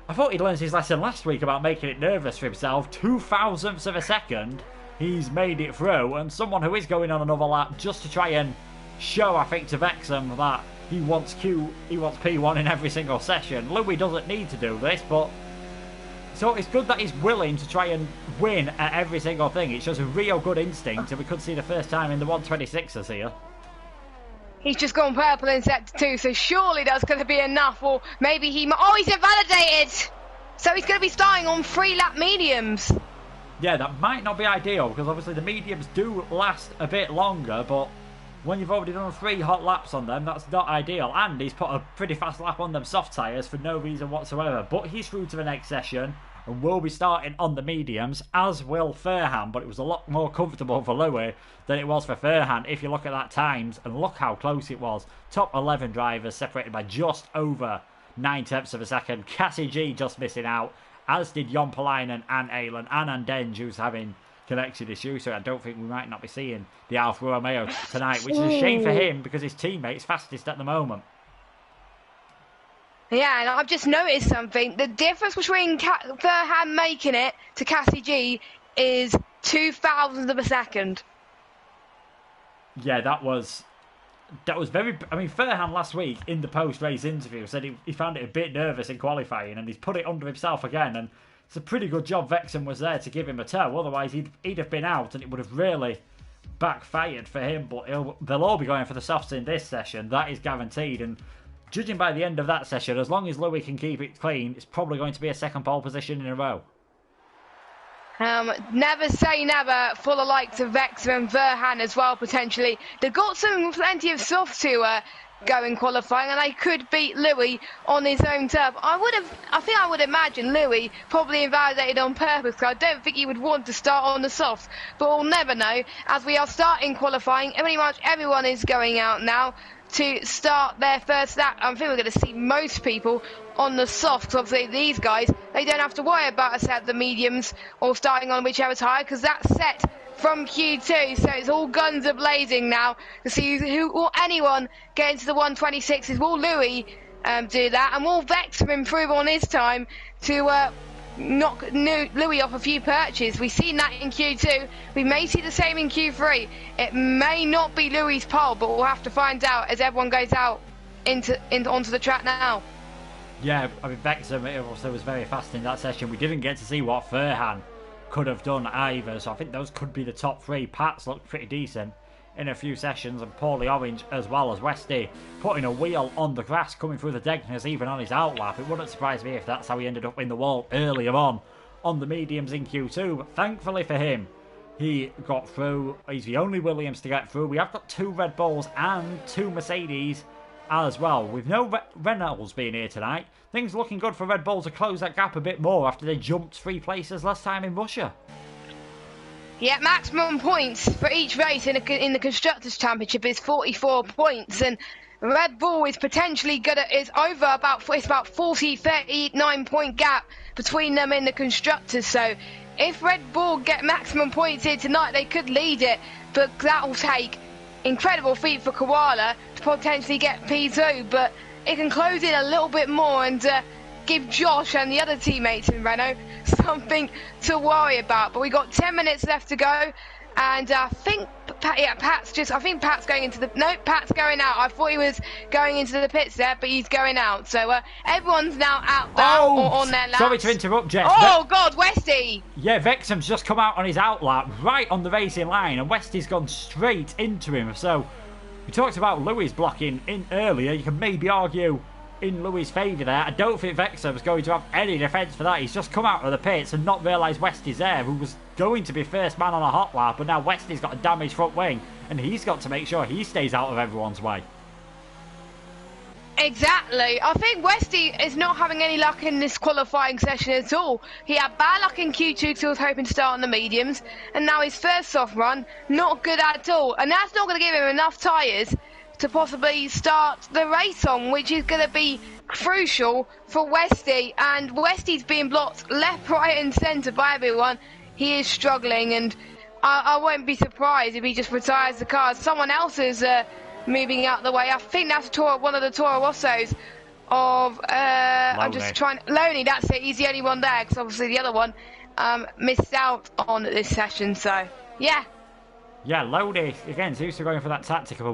I thought he'd learned his lesson last week about making it nervous for himself. 2,000ths of a second. He's made it through, and someone who is going on another lap just to try and show, I think, to Wrexham that he wants P1 in every single session. Louis doesn't need to do this, but so it's good that he's willing to try and win at every single thing. It shows a real good instinct, and we could see the first time in the 126ers here. He's just gone purple in sector 2, so surely that's going to be enough. Or maybe he's invalidated! So he's going to be starting on 3-lap mediums. Yeah, that might not be ideal, because obviously the mediums do last a bit longer, but when you've already done 3 hot laps on them, that's not ideal. And he's put a pretty fast lap on them soft tyres for no reason whatsoever. But he's through to the next session, and will be starting on the mediums, as will Furhan. But it was a lot more comfortable for Louis than it was for Furhan, if you look at that times, and look how close it was. Top 11 drivers separated by just over 9/10 of a second. Cassie G just missing out, as did Jon Palainen and Aylan, and Andenge, who's having connection issues, so I don't think we might not be seeing the Alfa Romeo tonight, which is a shame for him, because his teammate's fastest at the moment. Yeah, and I've just noticed something. The difference between Furhan making it to Cassie G is 2,000ths of a second. Yeah, that was very... I mean, Furhan last week in the post-race interview said he found it a bit nervous in qualifying, and he's put it under himself again, and it's a pretty good job Wrexham was there to give him a tow. Otherwise, he'd have been out, and it would have really backfired for him. But they'll all be going for the softs in this session. That is guaranteed. And judging by the end of that session, as long as Louis can keep it clean, it's probably going to be a second pole position in a row. Never say never for the likes of Wrexham and Furhan as well, potentially. They've got plenty of softs to go in qualifying, and they could beat Louis on his own turf. I would imagine Louis probably invalidated on purpose, because I don't think he would want to start on the softs. But we'll never know, as we are starting qualifying. Pretty much everyone is going out now to start their first lap. I think we're going to see most people on the softs, because obviously these guys, they don't have to worry about a set of the mediums or starting on whichever tyre, because that's set from Q2, so it's all guns are blazing now to see who or anyone get into the 126s. Will Louis do that, and will Wrexham improve on his time to knock Louis off a few perches? We've seen that in Q2. We may see the same in Q3. It may not be Louis' pole, but we'll have to find out as everyone goes out onto the track now. Yeah, I mean, Wrexham also was very fast in that session. We didn't get to see what Furhan could have done either, so I think those could be the top 3. Pat's looked pretty decent in a few sessions, and Paulie Orange as well as Westy putting a wheel on the grass, coming through the Degners even on his outlap. It wouldn't surprise me if that's how he ended up in the wall earlier on the mediums in Q2, but thankfully for him, he got through. He's the only Williams to get through. We have got 2 Red Bulls and 2 Mercedes as well. With no Reynolds being here tonight, things looking good for Red Bull to close that gap a bit more after they jumped 3 places last time in Russia. Yeah, maximum points for each race in the Constructors' Championship is 44 points, and Red Bull is potentially it's about 39 point gap between them in the Constructors. So if Red Bull get maximum points here tonight, they could lead it, but that will take incredible feat for Koala to potentially get P2, but it can close in a little bit more and give Josh and the other teammates in Renault something to worry about. But we got 10 minutes left to go, and I think Pat's going into the... No, Pat's going out. I thought he was going into the pits there, but he's going out. So everyone's now out there on their laps. Sorry to interrupt, Jess. Oh, God, Westy! Yeah, Vexham's just come out on his out lap, right on the racing line, and Westy's gone straight into him. So we talked about Lewis blocking in earlier. You can maybe argue in Lewis' favour there. I don't think Vexham's going to have any defence for that. He's just come out of the pits and not realised Westy's there, who was going to be first man on a hot lap, but now Westy's got a damaged front wing, and he's got to make sure he stays out of everyone's way. Exactly. I think Westy is not having any luck in this qualifying session at all. He had bad luck in Q2 because he was hoping to start on the mediums, and now his first soft run, not good at all. And that's not going to give him enough tyres to possibly start the race on, which is going to be crucial for Westy. And Westy's being blocked left, right and centre by everyone. He is struggling, and I won't be surprised if he just retires the car. Someone else is moving out the way. I think that's one of the Toro Rossos of... I'm just trying... Loney, that's it. He's the only one there, because obviously the other one missed out on this session. So, yeah. Yeah, Loney, again, seems to be going for that tactic of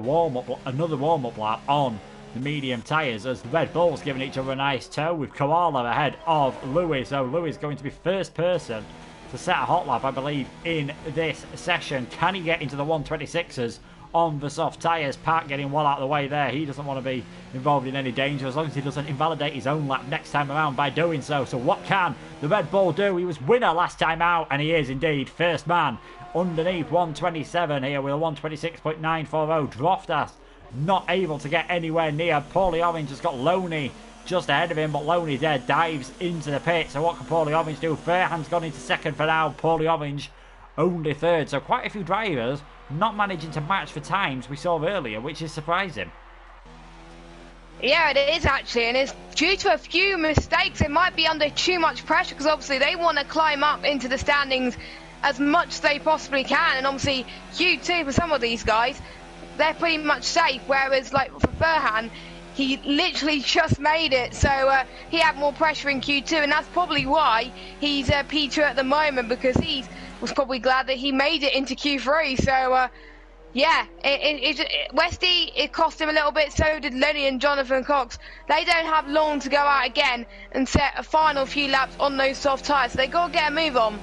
another warm-up lap on the medium tyres, as the Red Bulls giving each other a nice tow, with Koala ahead of Lewis. So Lewis going to be first person to set a hot lap, I believe, in this session. Can he get into the 126s on the soft tyres? Pat getting well out of the way there. He doesn't want to be involved in any danger, as long as he doesn't invalidate his own lap next time around by doing so. So what can the Red Bull do? He was winner last time out, and he is indeed first man underneath 127 here with a 126.940. Droftas not able to get anywhere near. Paulie Orange has got Loney just ahead of him, but Loney there dives into the pit. So what can Paulie Orange do? Fairhand's gone into second for now. Paulie Orange only third. So quite a few drivers not managing to match for times we saw earlier, which is surprising. Yeah, it is actually, and it's due to a few mistakes. It might be under too much pressure, because obviously they want to climb up into the standings as much as they possibly can, and obviously Q2 for some of these guys, they're pretty much safe, whereas like for Furhan, he literally just made it, so he had more pressure in Q2, and that's probably why he's P2 at the moment, because he was probably glad that he made it into Q3. So yeah, Westy, it cost him a little bit. So did Lenny and Jonathan Cox. They don't have long to go out again and set a final few laps on those soft tyres, so they got to get a move on.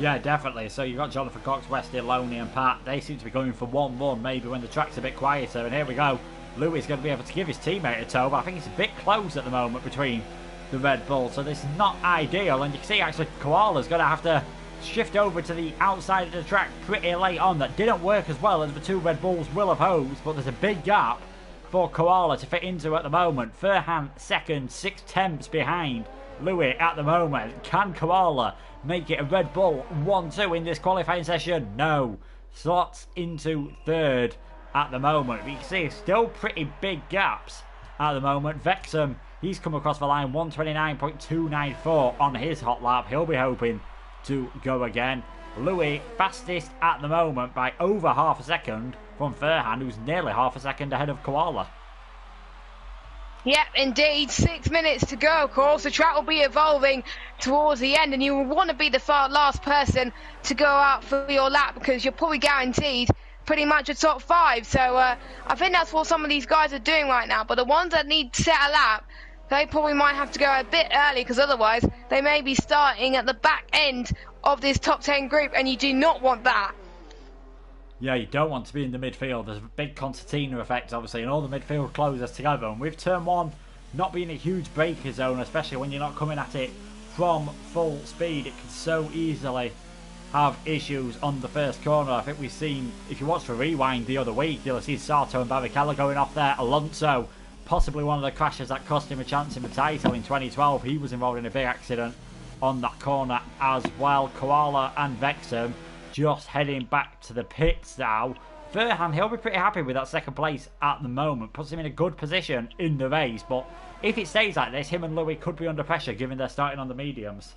Yeah, definitely. So you've got Jonathan Cox, Westy, Loney and Pat. They seem to be going for 1-1 maybe when the track's a bit quieter. And here we go. Louis is going to be able to give his teammate a tow, but I think it's a bit close at the moment between the Red Bull. So this is not ideal. And you can see actually Koala's going to have to shift over to the outside of the track pretty late on. That didn't work as well as the 2 Red Bulls will have hoped, but there's a big gap for Koala to fit into at the moment. Furhan second, 6 tenths behind Louis at the moment. Can Koala make it a Red Bull 1-2 in this qualifying session? No. Slots into third at the moment. But you can see still pretty big gaps at the moment. Vexham, he's come across the line 129.294 on his hot lap. He'll be hoping to go again. Louis fastest at the moment by over half a second from Furhan, who's nearly half a second ahead of Koala. Yep, indeed. 6 minutes to go, of course. The track will be evolving towards the end, and you will want to be the last person to go out for your lap, because you're probably guaranteed pretty much a top 5. So I think that's what some of these guys are doing right now. But the ones that need to set a lap, they probably might have to go a bit early, because otherwise they may be starting at the back end of this top 10 group, and you do not want that. Yeah, you don't want to be in the midfield. There's a big concertina effect, obviously, and all the midfield closers together. And with turn 1 not being a huge breaker zone, especially when you're not coming at it from full speed, it can so easily have issues on the first corner. I think we've seen, if you watch the rewind the other week, you'll see Sato and Barrichello going off there. Alonso, possibly one of the crashes that cost him a chance in the title in 2012. He was involved in a big accident on that corner as well. Koala and Vexham just heading back to the pits now. Verhan, he'll be pretty happy with that second place at the moment. Puts him in a good position in the race. But if it stays like this, him and Louis could be under pressure given they're starting on the mediums.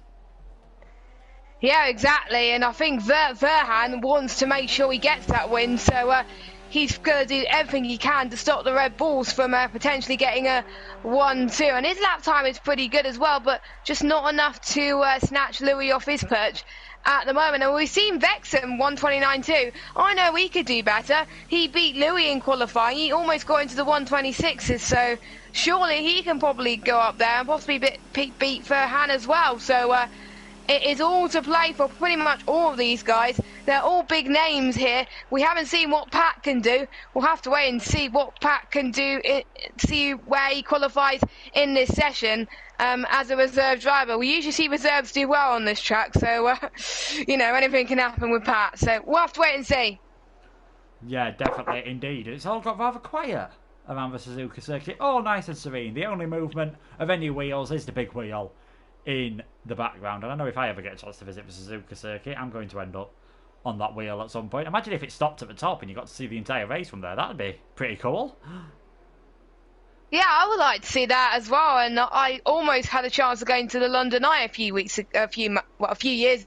Yeah, exactly. And I think Verhan wants to make sure he gets that win. So he's going to do everything he can to stop the Red Bulls from potentially getting a 1-2. And his lap time is pretty good as well, but just not enough to snatch Louis off his perch at the moment. And we've seen Vexham 129.2. I know he could do better. He beat Louis in qualifying. He almost got into the 126s, so surely he can probably go up there and possibly beat Verhan as well. So it is all to play for pretty much all of these guys. They're all big names here. We haven't seen what Pat can do. We'll have to wait and see what Pat can do, see where he qualifies in this session as a reserve driver. We usually see reserves do well on this track, so, you know, anything can happen with Pat. So we'll have to wait and see. Yeah, definitely, indeed. It's all got rather quiet around the Suzuka circuit. All nice and serene. The only movement of any wheels is the big wheel in the background. And I know if I ever get a chance to visit the Suzuka circuit, I'm going to end up on that wheel at some point. Imagine if it stopped at the top and you got to see the entire race from there. That'd be pretty cool. Yeah, I would like to see that as well. And I almost had a chance of going to the London Eye a few years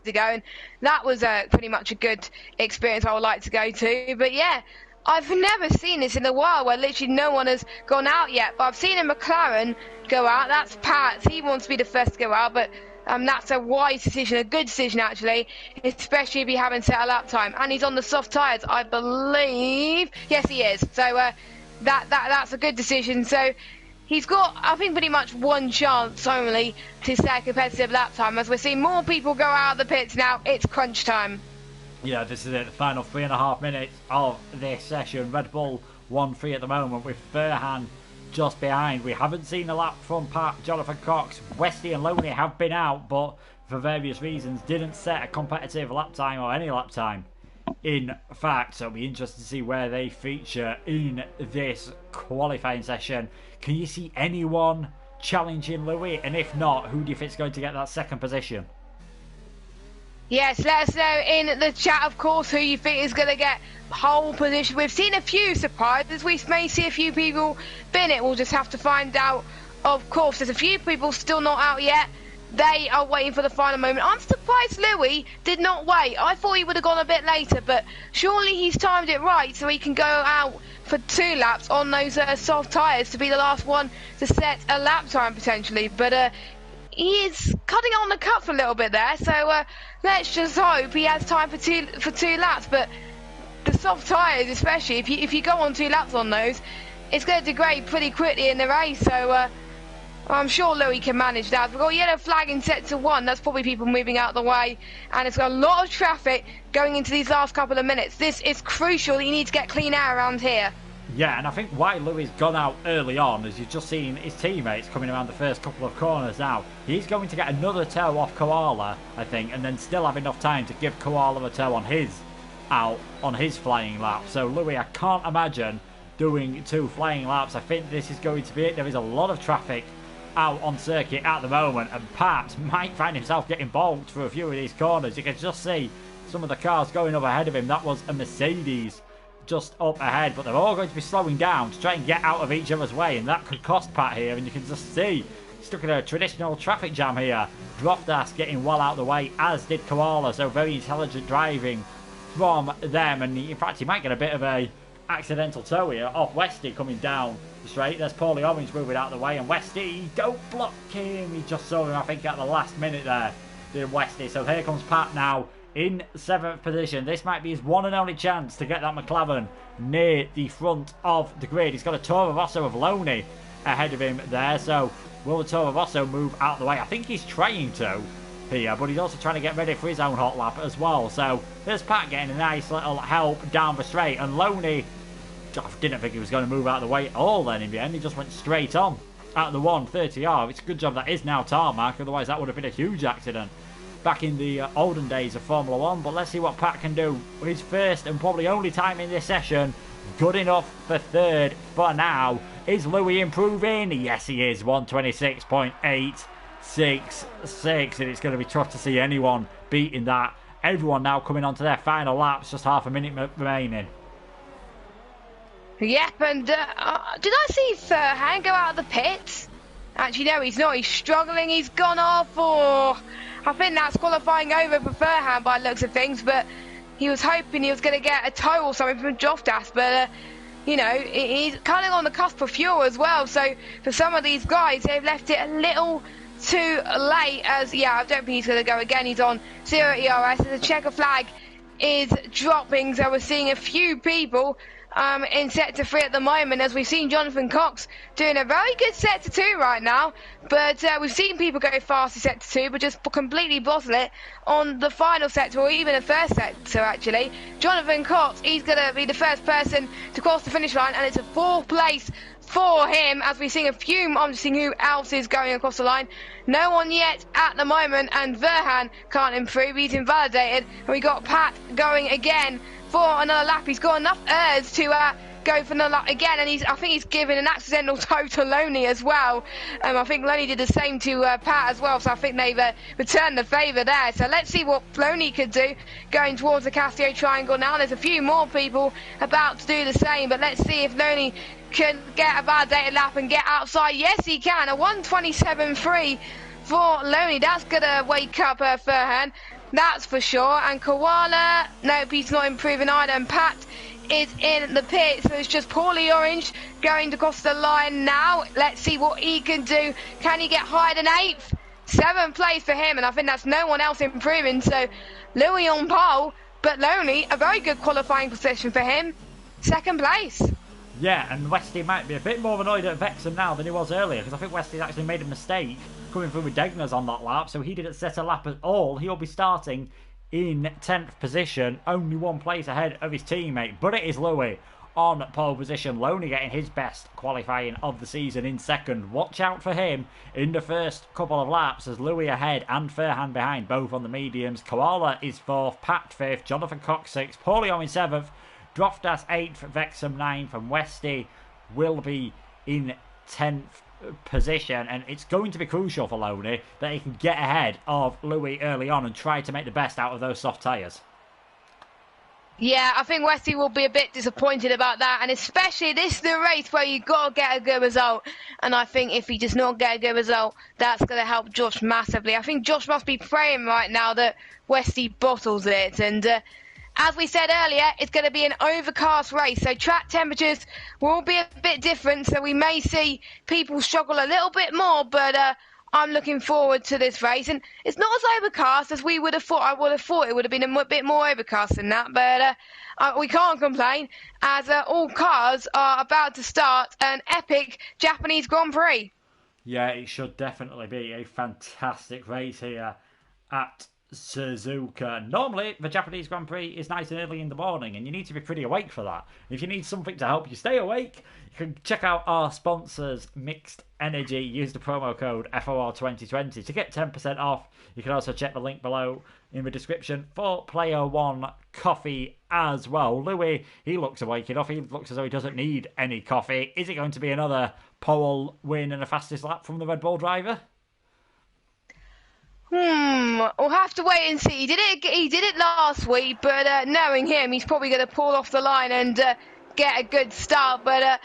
ago, and that was pretty much a good experience I would like to go to. But yeah, I've never seen this in a while where literally no one has gone out yet. But I've seen a McLaren go out. That's Pat's. He wants to be the first to go out, but that's a wise decision, a good decision actually, especially if you haven't set a lap time. And he's on the soft tyres, I believe. Yes, he is. So that's a good decision. So he's got, I think, pretty much one chance only to set a competitive lap time. As we're seeing more people go out of the pits now, it's crunch time. Yeah, this is it. The final 3.5 minutes of this session. Red Bull 1-3 at the moment with Verhan just behind. We haven't seen a lap from Pat, Jonathan Cox. Westy and Loney have been out, but for various reasons didn't set a competitive lap time or any lap time. In fact, so it'll be interesting to see where they feature in this qualifying session. Can you see anyone challenging Louis? And if not, who do you think is going to get that second position? Yes, let us know in the chat, of course, who you think is going to get pole position. We've seen a few surprises. We may see a few people bin it. We'll just have to find out. Of course, there's a few people still not out yet. They are waiting for the final moment. I'm surprised Louis did not wait. I thought he would have gone a bit later, but surely he's timed it right so he can go out for 2 laps on those soft tyres to be the last one to set a lap time potentially. But he is cutting on the cut for a little bit there, so let's just hope he has time for two laps. But the soft tyres, especially if you go on 2 laps on those, it's going to degrade pretty quickly in the race. So I'm sure Louis can manage that. We've got a yellow flag in set to 1. That's probably people moving out of the way, and it's got a lot of traffic going into these last couple of minutes. This is crucial. You need to get clean air around here. Yeah, and I think why Louis gone out early on is you've just seen his teammates coming around the first couple of corners now. He's going to get another tow off Koala, I think, and then still have enough time to give Koala a tow on his flying lap. So Louis, I can't imagine doing 2 flying laps. I think this is going to be it. There is a lot of traffic out on circuit at the moment, and Pat might find himself getting bogged through a few of these corners. You can just see some of the cars going up ahead of him. That was a Mercedes just up ahead, but they're all going to be slowing down to try and get out of each other's way, and that could cost Pat here. And you can just see stuck in a traditional traffic jam here. Dropdas getting well out of the way, as did Koala. So very intelligent driving from them, and in fact he might get a bit of a accidental tow here off Westy coming down straight. There's Paulie Orange moving out of the way, and Westy, don't block him. He just saw him, I think, at the last minute there, did Westy. So here comes Pat now in 7th position. This might be his one and only chance to get that McLaren near the front of the grid. He's got a Toro Rosso of Loney ahead of him there. So will the Toro Rosso move out of the way? I think he's trying to here, but he's also trying to get ready for his own hot lap as well. So there's Pat getting a nice little help down the straight, and Loney, I didn't think he was going to move out of the way at all then in the end. He just went straight on at the 130R. It's a good job that is now tarmac, otherwise that would have been a huge accident back in the olden days of Formula 1. But let's see what Pat can do. His first and probably only time in this session. Good enough for third for now. Is Louis improving? Yes, he is. 126.866. And it's going to be tough to see anyone beating that. Everyone now coming on to their final laps. Just half a minute remaining. Yep, and did I see Furhan go out of the pits? Actually, no, he's not. He's struggling. He's gone off. Or I think that's qualifying over for Furhan by the looks of things. But he was hoping he was going to get a tow or something from Joftas. But, you know, he's kind of on the cusp of fuel as well. So for some of these guys, they've left it a little too late. As, yeah, I don't think he's going to go again. He's on 0 ERS. The checker flag is dropping. So we're seeing a few people in sector 3 at the moment, as we've seen Jonathan Cox doing a very good sector 2 right now, but we've seen people go fast in sector 2 but just completely bottle it on the final sector, or even the first sector actually. Jonathan Cox, he's going to be the first person to cross the finish line, and it's a 4th place for him, as we see a few. I'm just seeing who else is going across the line. No one yet at the moment, and Verhan can't improve, he's invalidated, and we got Pat going again for another lap. He's got enough errs to go for another lap again, and I think he's given an accidental tow to Loney as well. I think Loney did the same to Pat as well, so I think they've returned the favour there. So let's see what Loney could do going towards the Castillo Triangle now. There's a few more people about to do the same, but let's see if Loney can get a validated lap and get outside. Yes, he can. A 127.3 for Loney. That's going to wake up Furhan, that's for sure. And Koala, nope, he's not improving either. And Pat is in the pit, so it's just Paulie Orange going to cross the line now. Let's see what he can do. Can he get higher than 8th? 7th place for him, and I think that's no one else improving. So Louis on pole, but Loney, a very good qualifying position for him. 2nd place. Yeah, and Westy might be a bit more annoyed at Vexham now than he was earlier, because I think Westy's actually made a mistake coming through with Degner's on that lap, so he didn't set a lap at all. He'll be starting in 10th position, only 1 place ahead of his teammate, but it is Louis on pole position. Loney getting his best qualifying of the season in 2nd. Watch out for him in the first couple of laps, as Louis ahead and Furhan behind, both on the mediums. Koala is 4th, Pat 5th, Jonathan Cox 6th, Paulie in 7th, Droftas 8th, Vexham 9th, and Westy will be in 10th position. And it's going to be crucial for Loney that he can get ahead of Louis early on and try to make the best out of those soft tyres. Yeah, I think Westy will be a bit disappointed about that, and especially this is the race where you've got to get a good result, and I think if he does not get a good result, that's going to help Josh massively. I think Josh must be praying right now that Westy bottles it, and as we said earlier, it's going to be an overcast race, so track temperatures will be a bit different, so we may see people struggle a little bit more, but I'm looking forward to this race, and it's not as overcast as we would have thought. I would have thought it would have been a bit more overcast than that, but we can't complain, as all cars are about to start an epic Japanese Grand Prix. Yeah, it should definitely be a fantastic race here at Suzuka. Normally, the Japanese Grand Prix is nice and early in the morning, and you need to be pretty awake for that. If you need something to help you stay awake, you can check out our sponsors, Mixed Energy. Use the promo code FOR2020 to get 10% off. You can also check the link below in the description for Player One coffee as well. Louis, he looks awake enough. He looks as though he doesn't need any coffee. Is it going to be another pole win and a fastest lap from the Red Bull driver? We'll have to wait and see. He did it last week, but knowing him, he's probably going to pull off the line and get a good start. But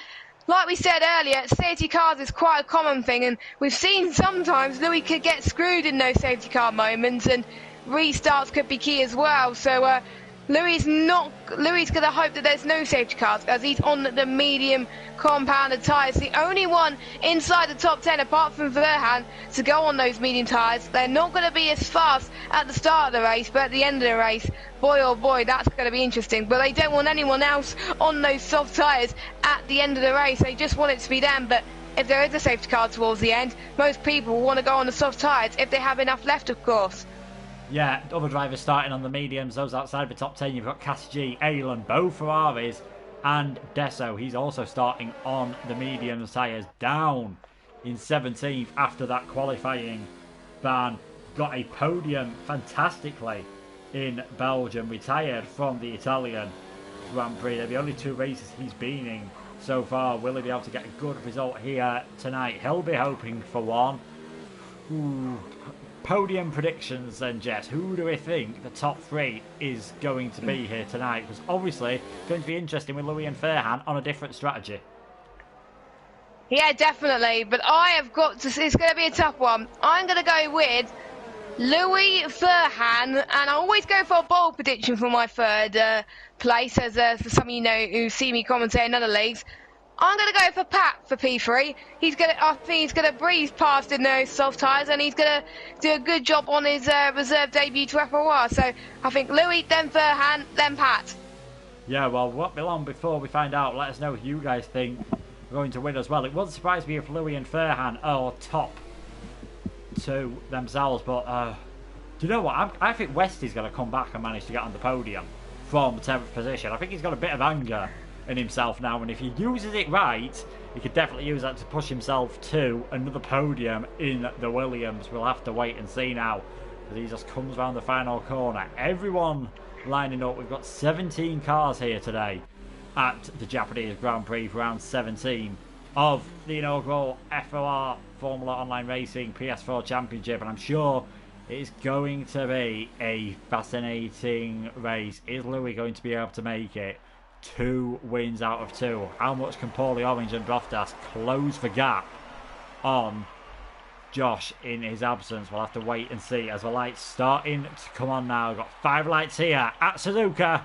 like we said earlier, safety cars is quite a common thing, and we've seen sometimes Louis could get screwed in those safety car moments, and restarts could be key as well. So Louis going to hope that there's no safety cars, as he's on the medium compounded tyres. The only one inside the top 10 apart from Verhan to go on those medium tyres. They're not going to be as fast at the start of the race, but at the end of the race, boy oh boy, that's going to be interesting. But they don't want anyone else on those soft tyres at the end of the race. They just want it to be them. But if there is a safety car towards the end, most people will want to go on the soft tyres if they have enough left, of course. Yeah, other drivers starting on the mediums. Those outside the top 10, you've got Cass G, Aylan, both Ferraris, and Desso. He's also starting on the mediums tyres, down in 17th after that qualifying ban. got a podium fantastically in Belgium, retired from the Italian Grand Prix. They're the only 2 races he's been in so far. Will he be able to get a good result here tonight? He'll be hoping for one. Ooh. Podium predictions then, Jess. Who do we think the top 3 is going to be here tonight? Because obviously it's going to be interesting with Louis and Fairhan on a different strategy. Yeah, definitely. But I have got to. It's going to be a tough one. I'm going to go with Louis Fairhan, and I always go for a bold prediction for my 3rd place, as for some of you know who see me commentate in other leagues. I'm going to go for Pat for P3. I think he's going to breeze past in those soft tyres, and he's going to do a good job on his reserve debut to F1. So I think Louis, then Fairhan, then Pat. Yeah, well, won't be long before we find out. Let us know who you guys think are going to win as well. It wouldn't surprise me if Louis and Fairhan are top 2 themselves, but do you know what? I think Westy's going to come back and manage to get on the podium from 10th position. I think he's got a bit of anger in himself now, and if he uses it right, he could definitely use that to push himself to another podium in the Williams. We'll have to wait and see now, as he just comes around the final corner. Everyone lining up. We've got 17 cars here today at the Japanese Grand Prix for round 17 of the inaugural FOR Formula Online Racing PS4 Championship, and I'm sure it's going to be a fascinating race. Is Louis going to be able to make it 2 wins out of 2? How much can Paulie Orange and Bottas close the gap on Josh in his absence? We'll have to wait and see, as the lights starting to come on now. We've got 5 lights here at Suzuka.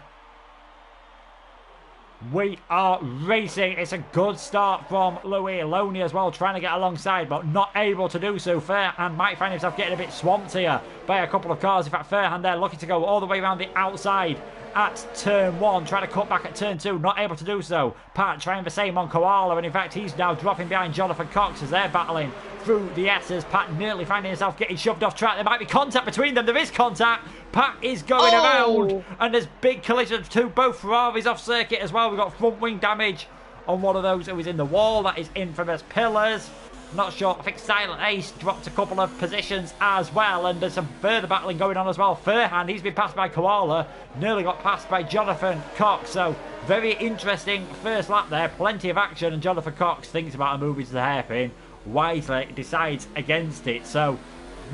We are racing. It's a good start from Louis. Loney as well, trying to get alongside, but not able to do so. Fairhan might find himself getting a bit swamped here by a couple of cars. In fact, Fairhan there looking to go all the way around the outside at turn 1, trying to cut back at turn 2, not able to do so. Pat trying the same on Koala, and in fact he's now dropping behind Jonathan Cox as they're battling through the S's. Pat nearly finding himself getting shoved off track. There might be contact between them. There is contact. Pat is going around, and there's big collisions to both Ferraris off circuit as well. We've got front wing damage on one of those who is in the wall. That is infamous pillars. Not sure. I think Silent Ace dropped a couple of positions as well, and there's some further battling going on as well. Fairhan, he's been passed by Koala, nearly got passed by Jonathan Cox. So very interesting first lap there. Plenty of action, and Jonathan Cox thinks about a moving to the hairpin. Wisely decides against it. So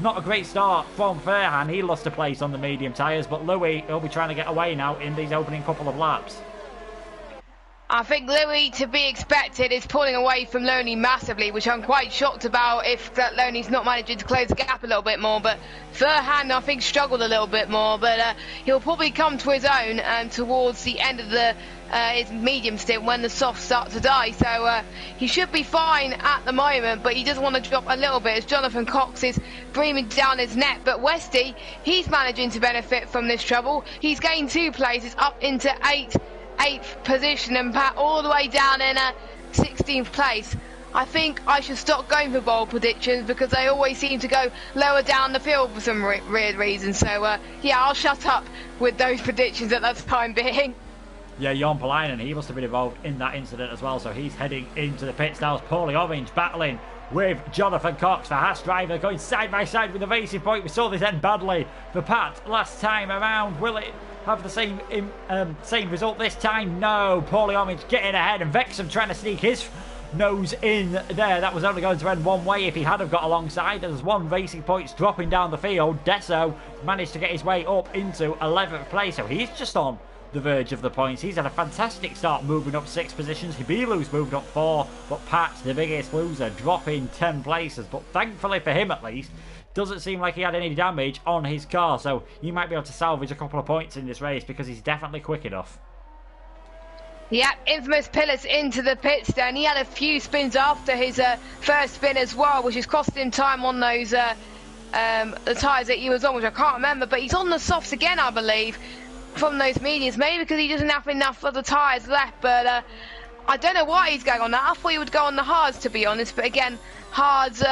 not a great start from Fairhan. He lost a place on the medium tyres, but Louis, he'll be trying to get away now in these opening couple of laps. I think Louis, to be expected, is pulling away from Loney massively, which I'm quite shocked about if that Loney's not managing to close the gap a little bit more. But Fairhan, I think, struggled a little bit more, but he'll probably come to his own towards the end of the his medium stint when the softs start to die. So he should be fine at the moment, but he does want to drop a little bit as Jonathan Cox is breathing down his neck. But Westy, he's managing to benefit from this trouble. He's gained 2 places up into 8th position, and Pat all the way down in 16th place. I think I should stop going for bold predictions because they always seem to go lower down the field for some weird reason. So yeah, I'll shut up with those predictions at that time being. Yeah, Jon Palainen, he must have been involved in that incident as well, so he's heading into the pits now. Paulie Orange battling with Jonathan Cox, the Haas driver, going side by side with the racing point. We saw this end badly for Pat last time around. Will it have the same result this time? No. Paulie Orange getting ahead, and Vexham trying to sneak his nose in there. That was only going to end one way if he had have got alongside. There's 1 racing points dropping down the field. Deso managed to get his way up into 11th place, so he's just on the verge of the points. He's had a fantastic start, moving up 6 positions. Hibilu's moved up 4, but Pat, the biggest loser, dropping 10 places. But thankfully for him at least, doesn't seem like he had any damage on his car, so you might be able to salvage a couple of points in this race because he's definitely quick enough. Yeah, infamous pillars into the pits then. He had a few spins after his first spin as well, which has cost him time on those the tyres that he was on, which I can't remember, but he's on the softs again, I believe, from those mediums, maybe because he doesn't have enough of the tyres left. But I don't know why he's going on that. I thought he would go on the hards, to be honest, but again, hards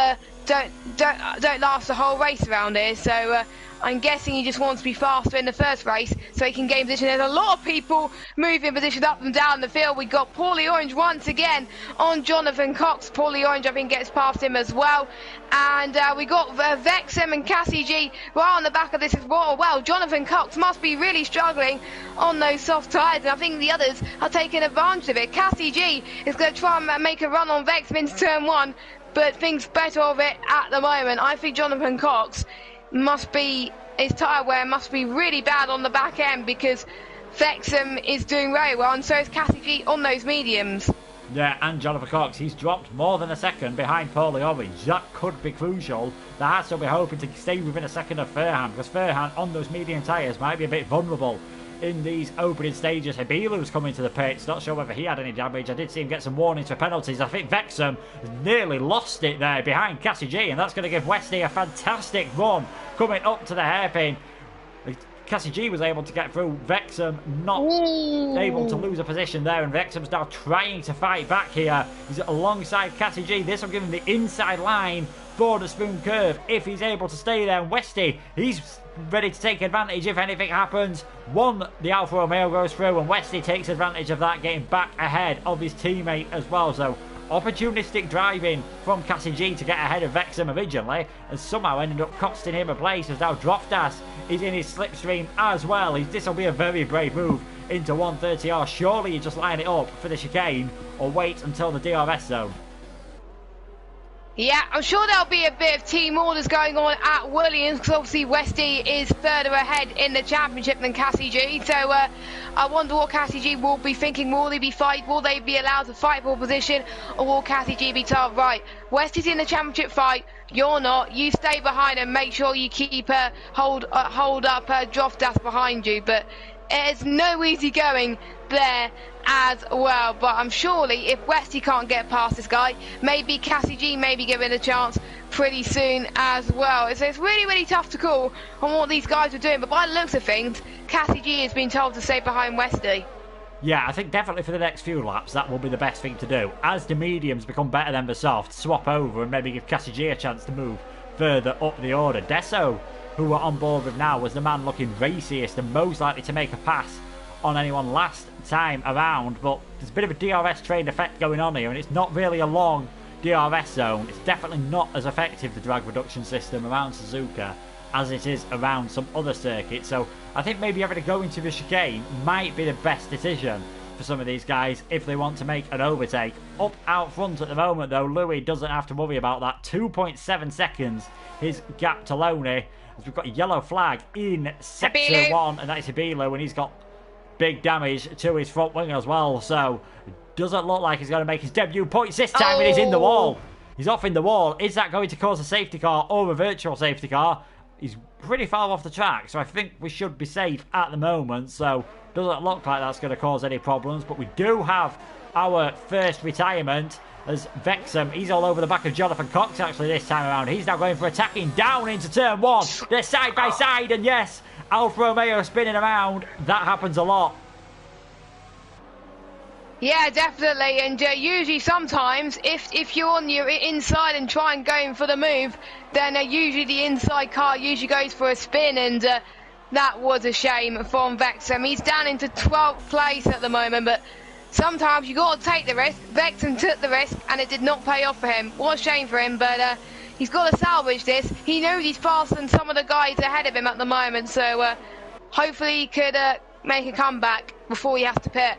don't last the whole race around here, so I'm guessing he just wants to be faster in the first race so he can gain position. There's a lot of people moving position up and down the field. We got Paulie Orange once again on Jonathan Cox. Paulie Orange, I think, gets past him as well. And we got Vexham and Cassie G right on the back of this as well. Well, Jonathan Cox must be really struggling on those soft tyres, and I think the others are taking advantage of it. Cassie G is going to try and make a run on Vexham into turn 1, but thinks better of it at the moment. I think Jonathan Cox his tyre wear must be really bad on the back end, because Vexham is doing very well, and so is Cassie G on those mediums. Yeah, and Jonathan Cox, he's dropped more than a second behind Paulie Orange. That could be crucial. The Hearts will be hoping to stay within a second of Furhan, because Furhan on those medium tyres might be a bit vulnerable in these opening stages. Habilu's coming to the pits, not sure whether he had any damage. I did see him get some warnings for penalties. I think Vexham has nearly lost it there behind Cassie G, and that's going to give Westy a fantastic run coming up to the hairpin. Cassie G was able to get through. Vexham not able to lose a position there, and Vexham's now trying to fight back here. He's alongside Cassie G. This will give him the inside line for the spoon curve if he's able to stay there. And Westy, he's ready to take advantage if anything happens. The Alfa Romeo goes through, and Westy takes advantage of that, getting back ahead of his teammate as well. So opportunistic driving from Cassie G to get ahead of Vexham originally, and somehow ended up costing him a place, as now Droftas is in his slipstream as well. This will be a very brave move into 130R. Surely you just line it up for the chicane or wait until the DRS zone. Yeah, I'm sure there'll be a bit of team orders going on at Williams, because obviously Westy is further ahead in the championship than Cassie G. So I wonder what Cassie G will be thinking. Will they be allowed to fight for position, or will Cassie G be told, right, Westy's in the championship fight, you're not, you stay behind and make sure you keep hold up Droftas behind you. But it's no easy going there as well. But I'm surely, if Westy can't get past this guy, maybe Cassie G may be given a chance pretty soon as well. So it's really, really tough to call on what these guys are doing. But by the looks of things, Cassie G has been told to stay behind Westy. Yeah, I think definitely for the next few laps that will be the best thing to do. As the mediums become better than the soft, swap over and maybe give Cassie G a chance to move further up the order. Deso, who we're on board with now, was the man looking raciest and most likely to make a pass on anyone last time around, but there's a bit of a DRS train effect going on here, and it's not really a long DRS zone. It's definitely not as effective, the drag reduction system around Suzuka, as it is around some other circuits. So I think maybe having to go into the chicane might be the best decision for some of these guys if they want to make an overtake. Up out front at the moment though, Louis doesn't have to worry about that. 2.7 seconds his gap to Loney, as we've got a yellow flag in sector 1, and that is Habilu, and he's got big damage to his front wing as well. So it doesn't look like he's going to make his debut points this time, and he's in the wall. He's off in the wall. Is that going to cause a safety car or a virtual safety car? He's pretty far off the track, so I think we should be safe at the moment. So doesn't look like that's going to cause any problems, but we do have our first retirement as Vexham, he's all over the back of Jonathan Cox actually this time around. He's now going for attacking down into turn 1. They're side by side, and yes, Alfa Romeo spinning around. That happens a lot. Yeah, definitely, and usually sometimes if you're on your inside and try and going for the move, then usually the inside car usually goes for a spin, and that was a shame from Vexham. He's down into 12th place at the moment, but sometimes you got to take the risk. Vexham took the risk, and it did not pay off for him. What a shame for him, but he's got to salvage this. He knows he's faster than some of the guys ahead of him at the moment, so hopefully he could make a comeback before he has to pit.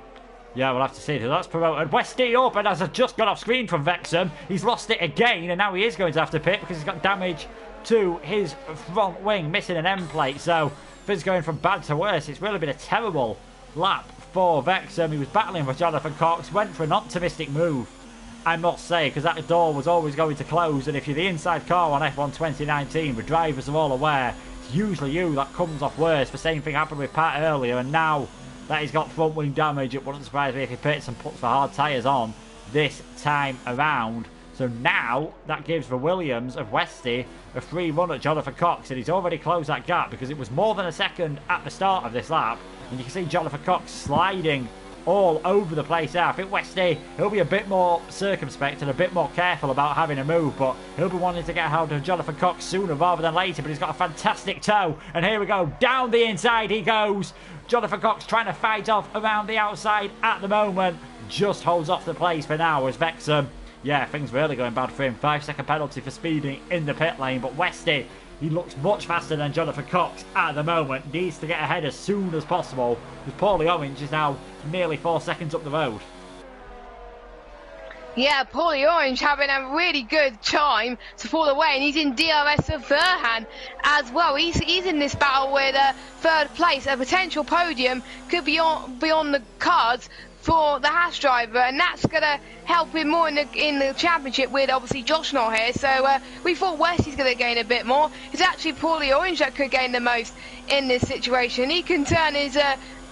Yeah, we'll have to see. That's promoted. Westy up, and as I just got off screen from Vexham, he's lost it again, and now he is going to have to pit because he's got damage to his front wing, missing an end plate. So Fizz going from bad to worse. It's really been a terrible lap for Vexham. He was battling with Jonathan Cox, went for an optimistic move, I must say, because that door was always going to close, and if you're the inside car on F1 2019, the drivers are all aware, it's usually you that comes off worse. The same thing happened with Pat earlier, and now that he's got front wing damage, it wouldn't surprise me if he pits and puts the hard tyres on this time around. So now that gives the Williams of Westy a free run at Jonathan Cox, and he's already closed that gap because it was more than a second at the start of this lap. And you can see Jonathan Cox sliding all over the place there. I think Westy, he'll be a bit more circumspect and a bit more careful about having a move, but he'll be wanting to get a hold of Jonathan Cox sooner rather than later, but he's got a fantastic toe, and here we go, down the inside he goes. Jonathan Cox trying to fight off around the outside at the moment, just holds off the place for now as Vexham, yeah, things really going bad for him. 5-second penalty for speeding in the pit lane, but Westy, he looks much faster than Jonathan Cox at the moment. Needs to get ahead as soon as possible, because Paulie Orange is now nearly 4 seconds up the road. Yeah, Paulie Orange having a really good time to pull away, and he's in DRS of Verhan as well. He's in this battle with third place. A potential podium could be on the cards for the Haas driver, and that's going to help him more in the championship with obviously Josh not here. So we thought Westy's going to gain a bit more. It's actually Paulie Orange that could gain the most in this situation. He can turn his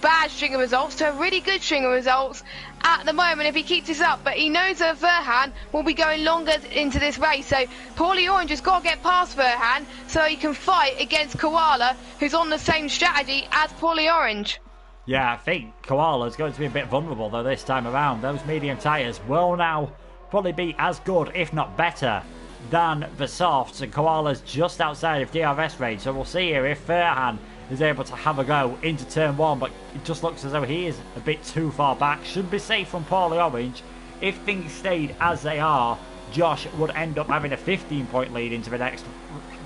bad string of results to a really good string of results at the moment if he keeps this up, but he knows that Verhan will be going longer into this race, so Paulie Orange has got to get past Verhan so he can fight against Koala, who's on the same strategy as Paulie Orange. Yeah, I think Koala's going to be a bit vulnerable though this time around. Those medium tyres will now probably be as good, if not better, than the softs, and Koala's just outside of DRS range, so we'll see here if Verhan is able to have a go into turn one, but it just looks as though he is a bit too far back. Should be safe from Paulie Orange. If things stayed as they are, Josh would end up having a 15-point lead into the next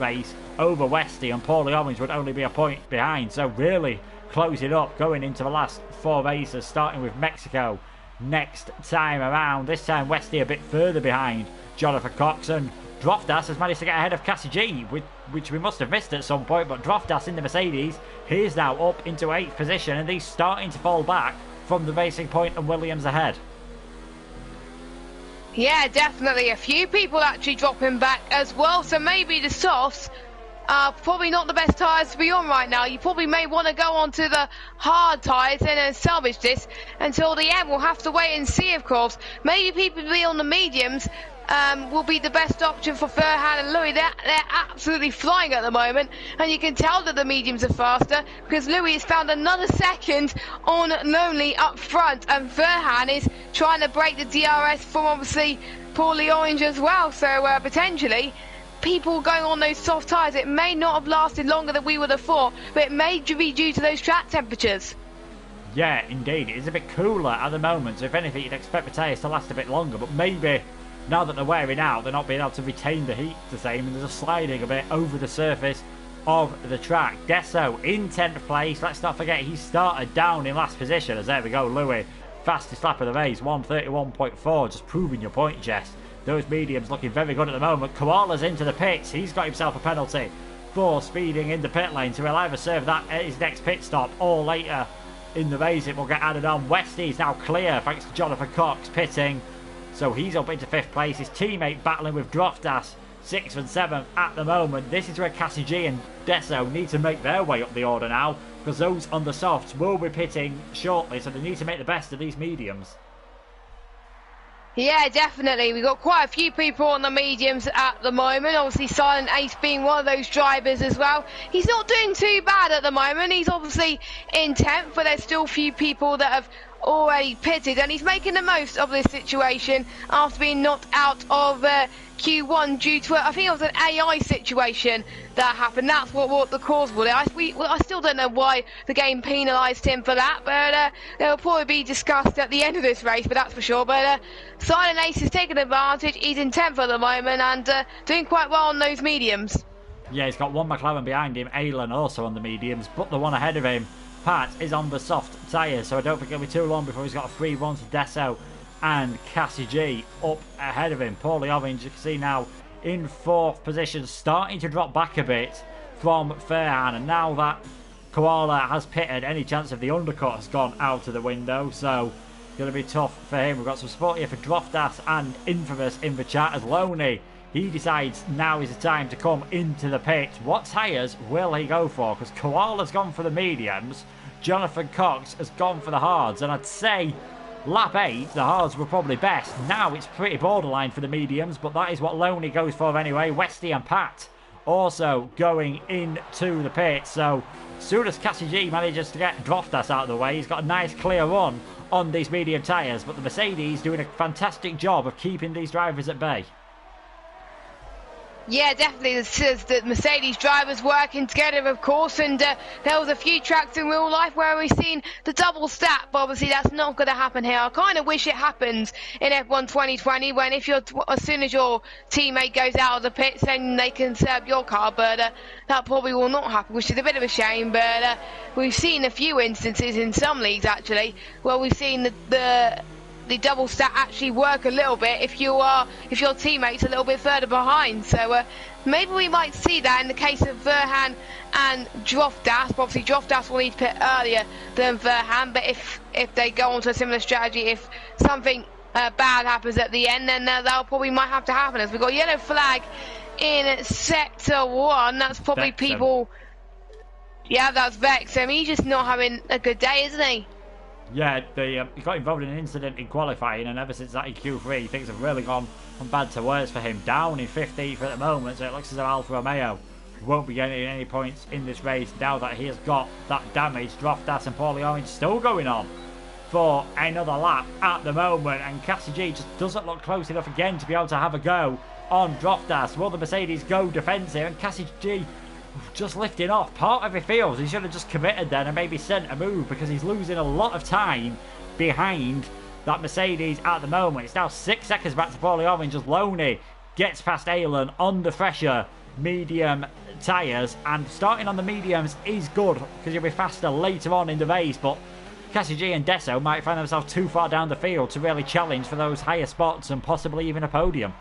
race over Westy, and Paulie Orange would only be a point behind. So really close it up going into the last 4 races, starting with Mexico next time around. This time Westy a bit further behind Jonathan Cox, and Droftas has managed to get ahead of Cassie G, which we must have missed at some point, but Droftas in the Mercedes, he's now up into 8th position, and he's starting to fall back from the Racing Point and Williams ahead. Yeah, definitely. A few people actually dropping back as well, so maybe the softs are probably not the best tyres to be on right now. You probably may want to go on to the hard tyres and then salvage this until the end. We'll have to wait and see, of course. Maybe people be on the mediums will be the best option for Verhan and Louis. They're absolutely flying at the moment, and you can tell that the mediums are faster because Louis has found another second on Lonely up front, and Verhan is trying to break the DRS from obviously Paulie Orange as well. So potentially people going on those soft tyres, it may not have lasted longer than we would have thought, but it may be due to those track temperatures. Yeah, indeed, it is a bit cooler at the moment, so if anything you'd expect the tyres to last a bit longer, but maybe now that they're wearing out, they're not being able to retain the heat the same, and there's a sliding a bit over the surface of the track. Desso in 10th place. Let's not forget he started down in last position, as there we go, Louis, fastest lap of the race, 1:31.4, just proving your point, Jess. Those mediums looking very good at the moment. Koala's into the pits. He's got himself a penalty for speeding in the pit lane, so he'll either serve that at his next pit stop or later in the race it will get added on. Westy's now clear thanks to Jonathan Cox pitting, so he's up into 5th place. His teammate battling with Droftas 6th and 7th at the moment. This is where Cassie G and Desso need to make their way up the order now, because those on the softs will be pitting shortly, so they need to make the best of these mediums. Yeah, definitely. We've got quite a few people on the mediums at the moment. Obviously, Silent Ace being one of those drivers as well. He's not doing too bad at the moment. He's obviously in 10th, but there's still a few people that have already pitted, and he's making the most of this situation after being knocked out of Q1 due to, I think it was an AI situation that happened. That's what the cause was. I still don't know why the game penalised him for that, but it'll probably be discussed at the end of this race, but that's for sure. But Silent Ace is taking advantage. He's in 10th at the moment and doing quite well on those mediums. Yeah, he's got one McLaren behind him, Alan also on the mediums, but the one ahead of him, Pat, is on the soft tyres, so I don't think it'll be too long before he's got a 3-1 to Desso and Cassie G up ahead of him. Paulie Orange, you can see now in 4th position, starting to drop back a bit from Verhan, and now that Koala has pitted, any chance of the undercut has gone out of the window, so going to be tough for him. We've got some support here for Droftas and Infamous in the chat as Loney. He decides now is the time to come into the pit. What tyres will he go for? Because Koala's gone for the mediums, Jonathan Cox has gone for the hards, and I'd say lap 8, the hards were probably best. Now it's pretty borderline for the mediums, but that is what Loney goes for anyway. Westy and Pat also going into the pit. So as soon as Cassie G manages to get Droftas out of the way, he's got a nice clear run on these medium tyres, but the Mercedes doing a fantastic job of keeping these drivers at bay. Yeah, definitely. The Mercedes drivers working together, of course, and there was a few tracks in real life where we've seen the double stack, but obviously that's not going to happen here. I kind of wish it happens in F1 2020 when as soon as your teammate goes out of the pits, then they can serve your car, but that probably will not happen, which is a bit of a shame, but we've seen a few instances in some leagues, actually, where we've seen the double stack actually work a little bit if your teammate's a little bit further behind. So maybe we might see that in the case of Verhan and Drofdas. Obviously Drofdas will need to pit earlier than Verhan, but if they go on to a similar strategy, if something bad happens at the end, then that probably might have to happen. As we've got a yellow flag in sector 1, that's probably Vexham. people. Yeah, that's Vex. He's just not having a good day, isn't he? Yeah, he got involved in an incident in qualifying, and ever since that in Q3, things have really gone from bad to worse for him. Down in 15th at the moment, so it looks as though Alfa Romeo won't be getting any points in this race now that he has got that damage. Drofdas and Paulie Orange still going on for another lap at the moment, and Cassie G just doesn't look close enough again to be able to have a go on Drofdas. Will the Mercedes go defensive, and Cassie G just lifting off? Part of it feels he should have just committed then and maybe sent a move, because he's losing a lot of time behind that Mercedes at the moment. It's now 6 seconds back to Paulie Orange as Loney gets past Alan on the fresher medium tyres, and starting on the mediums is good because you'll be faster later on in the race, but Cassie G and Desso might find themselves too far down the field to really challenge for those higher spots and possibly even a podium.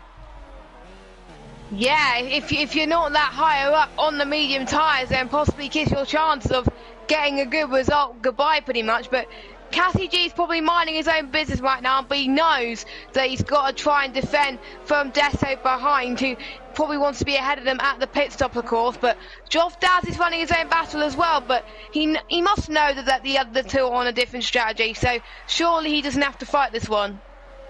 Yeah, if you're not that higher up on the medium tyres, then possibly kiss your chances of getting a good result goodbye pretty much. But Cassie G's probably minding his own business right now, but he knows that he's got to try and defend from Desso behind, who probably wants to be ahead of them at the pit stop, of course. But Geoff Daz is running his own battle as well, but he must know that the other two are on a different strategy, so surely he doesn't have to fight this one.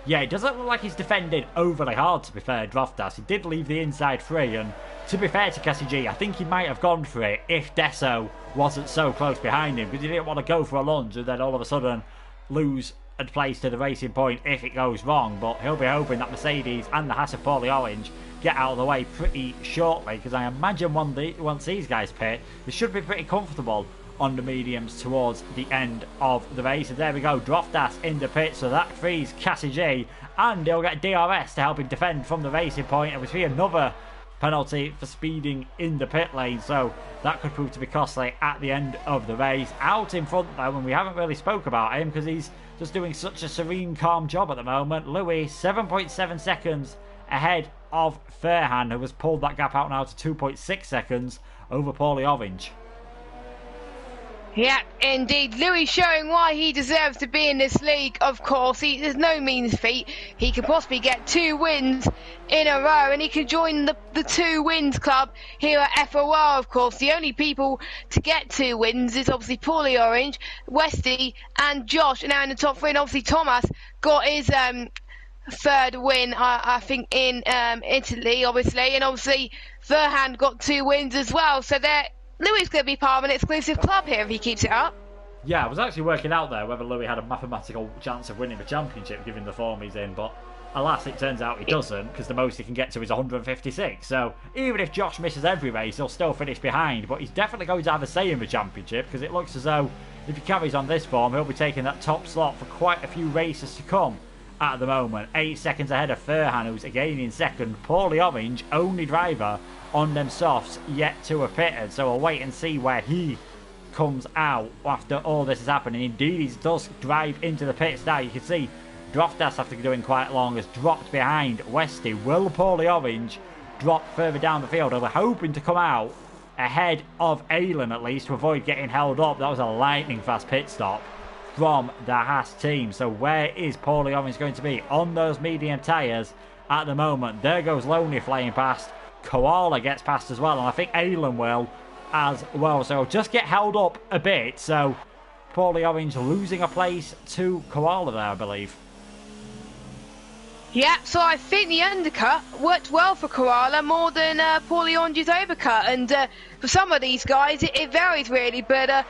Yeah, it doesn't look like he's defended overly hard, to be fair, Drofdas. He did leave the inside free, and to be fair to Cassie G, I think he might have gone for it if Desso wasn't so close behind him, because he didn't want to go for a lunge and then all of a sudden lose a place to the racing point if it goes wrong. But he'll be hoping that Mercedes and the Haas of Paulie Orange get out of the way pretty shortly, because I imagine once these guys pit, they should be pretty comfortable on the mediums towards the end of the race. And there we go, Drofdas in the pit, so that frees Cassie G, and he'll get DRS to help him defend from the racing point, and we see another penalty for speeding in the pit lane, so that could prove to be costly at the end of the race. Out in front though, and we haven't really spoke about him because he's just doing such a serene, calm job at the moment. Louis, 7.7 seconds ahead of Fairhan, who has pulled that gap out now to 2.6 seconds over Paulie Orange. Yeah, indeed. Louis showing why he deserves to be in this league, of course. There's no means feat. He could possibly get 2 wins in a row, and he could join the 2 wins club here at FOR, of course. The only people to get 2 wins is obviously Paulie Orange, Westy, and Josh. And now in the top 3, and obviously Thomas got his 3rd win, I think, in Italy, obviously. And obviously Verhan got 2 wins as well. So Louis is going to be part of an exclusive club here if he keeps it up. Yeah, I was actually working out there whether Louis had a mathematical chance of winning the championship given the form he's in, but alas, it turns out he doesn't, because the most he can get to is 156. So even if Josh misses every race, he'll still finish behind, but he's definitely going to have a say in the championship, because it looks as though if he carries on this form, he'll be taking that top slot for quite a few races to come at the moment. 8 seconds ahead of Furhan, who's again in second. Paulie Orange, only driver on them softs yet to have pitted, so we'll wait and see where he comes out after all this is happening. Indeed, he does drive into the pits now. You can see Drofdas, after doing quite long, has dropped behind Westy. Will Paulie Orange drop further down the field? We're hoping to come out ahead of Alan at least to avoid getting held up. That was a lightning fast pit stop from the Haas team. So where is Paulie Orange going to be? On those medium tyres at the moment. There goes Loney flying past. Koala gets past as well, and I think Alan will as well. So just get held up a bit. So Paulie Orange losing a place to Koala there, I believe. Yeah, so I think the undercut worked well for Koala more than Paulie Orange's overcut. And for some of these guys, it varies really. But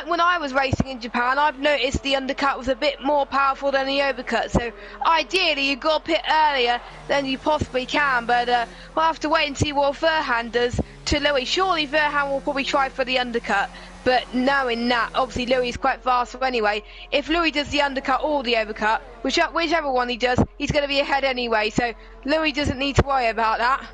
when I was racing in Japan, I've noticed the undercut was a bit more powerful than the overcut. So ideally, you've got to pit earlier than you possibly can. But we'll have to wait and see what Verhan does to Louis. Surely Verhan will probably try for the undercut. But knowing that, obviously Louis is quite fast anyway. If Louis does the undercut or the overcut, whichever one he does, he's going to be ahead anyway. So Louis doesn't need to worry about that.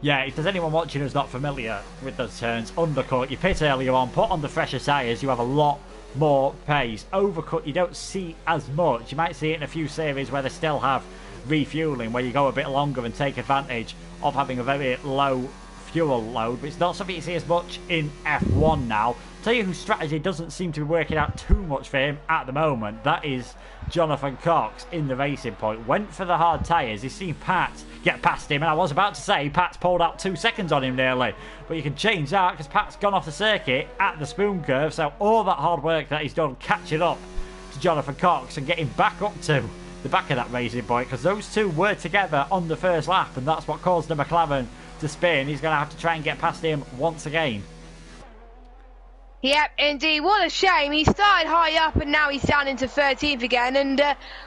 Yeah, if there's anyone watching who's not familiar with those turns, undercut, you pit earlier on, put on the fresher tyres, you have a lot more pace. Overcut, you don't see as much. You might see it in a few series where they still have refueling, where you go a bit longer and take advantage of having a very low fuel load, but it's not something you see as much in F1 now. Tell you whose strategy doesn't seem to be working out too much for him at the moment, that is Jonathan Cox in the Racing Point. Went for the hard tyres, he's seen Pat get past him, and I was about to say Pat's pulled out 2 seconds on him nearly, but you can change that because Pat's gone off the circuit at the spoon curve, so all that hard work that he's done catching up to Jonathan Cox and getting back up to the back of that Racing Point, because those two were together on the first lap, and that's what caused the McLaren to spin. He's going to have to try and get past him once again. Yep, indeed. What a shame. He started high up and now he's down into 13th again. And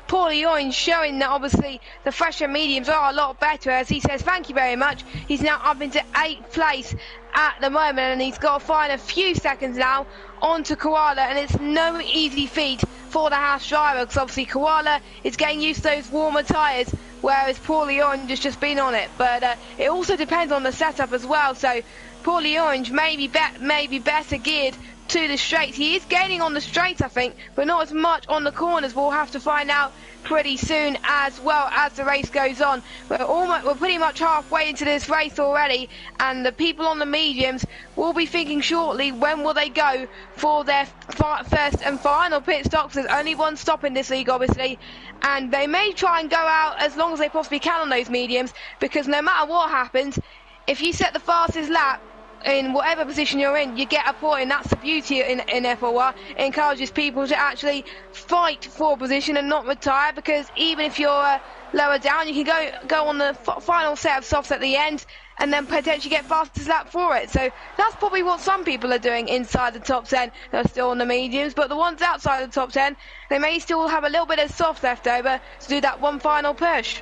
Paulie Orange showing that obviously the fresher mediums are a lot better. As he says, thank you very much. He's now up into 8th place at the moment. And he's got to find a few seconds now onto Koala. And it's no easy feat for the Haas driver. Because obviously Koala is getting used to those warmer tyres, whereas Paulie Orange has just been on it. But it also depends on the setup as well. So Paulie Orange may be better geared to the straights. He is gaining on the straights, I think, but not as much on the corners. We'll have to find out pretty soon as well as the race goes on. We're pretty much halfway into this race already, and the people on the mediums will be thinking shortly when will they go for their first and final pit stops. There's only one stop in this league, obviously, and they may try and go out as long as they possibly can on those mediums, because no matter what happens, if you set the fastest lap in whatever position you're in, you get a point, and that's the beauty in F1. It encourages people to actually fight for a position and not retire, because even if you're lower down, you can go on the final set of softs at the end and then potentially get fastest lap for it. So that's probably what some people are doing inside the top 10. They're still on the mediums, but the ones outside the top 10, they may still have a little bit of soft left over to do that one final push.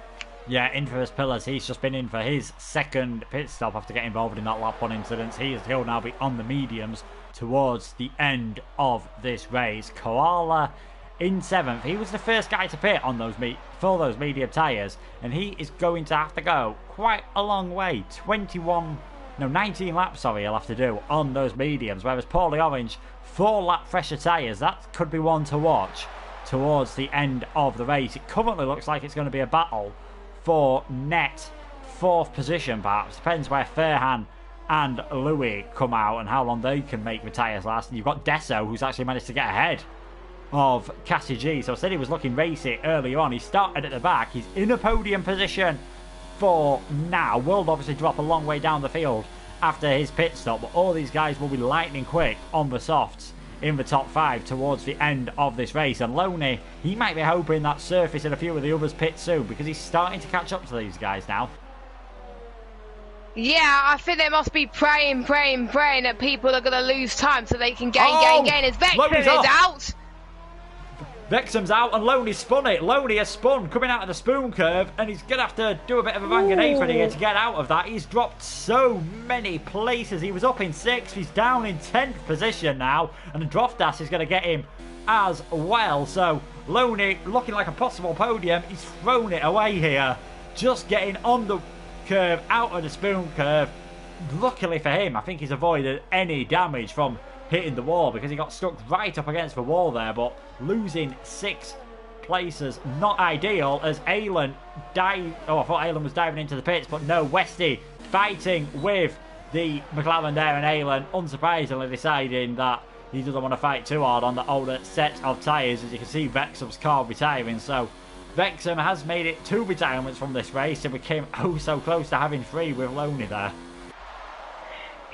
Yeah, in for his pillars. He's just been in for his second pit stop after getting involved in that lap 1 incident. He'll now be on the mediums towards the end of this race. Koala in 7th. He was the first guy to pit on those medium tyres, and he is going to have to go quite a long way. 19 laps, he'll have to do on those mediums, whereas Paulie Orange, 4 lap fresher tyres. That could be one to watch towards the end of the race. It currently looks like it's going to be a battle for net 4th position, perhaps. Depends where Verhan and Louis come out and how long they can make the tyres last. And you've got Desso, who's actually managed to get ahead of Cassie G. So I said he was looking racy earlier on. He started at the back. He's in a podium position for now. Will obviously drop a long way down the field after his pit stop, but all these guys will be lightning quick on the softs in the top 5 towards the end of this race. And Loney, he might be hoping that Surface and a few of the others pit soon, because he's starting to catch up to these guys now. Yeah, I think they must be praying that people are going to lose time so they can gain. As Vexen is out. Vexen's out and Loney's spun it. Loney has spun coming out of the spoon curve, and he's going to have to do a bit of a bang and apron here to get out of that. He's dropped so many places. He was up in 6th, he's down in 10th position now, and the Droftas is going to get him as well. So Loney looking like a possible podium. He's thrown it away here, just getting on the curve, out of the spoon curve. Luckily for him, I think he's avoided any damage from hitting the wall, because he got stuck right up against the wall there. But losing 6 places, not ideal, as Alan died. Oh, I thought Alan was diving into the pits, but no, Westy fighting with the McLaren there, and Alan unsurprisingly deciding that he doesn't want to fight too hard on the older set of tyres. As you can see, Vexum's car retiring, so Vexum has made it 2 retirements from this race and became oh so close to having 3 with Loney there.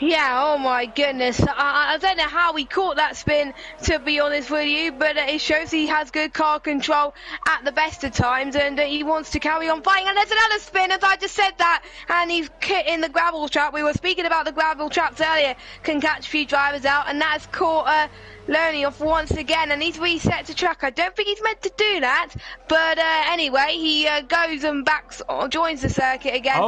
Yeah, oh my goodness. I don't know how he caught that spin, to be honest with you, but it shows he has good car control at the best of times, and he wants to carry on fighting. And there's another spin, as I just said that, and he's in the gravel trap. We were speaking about the gravel traps earlier, can catch a few drivers out, and that's caught Learning off once again, and he's reset to track. I don't think he's meant to do that, but anyway, he goes and joins the circuit again.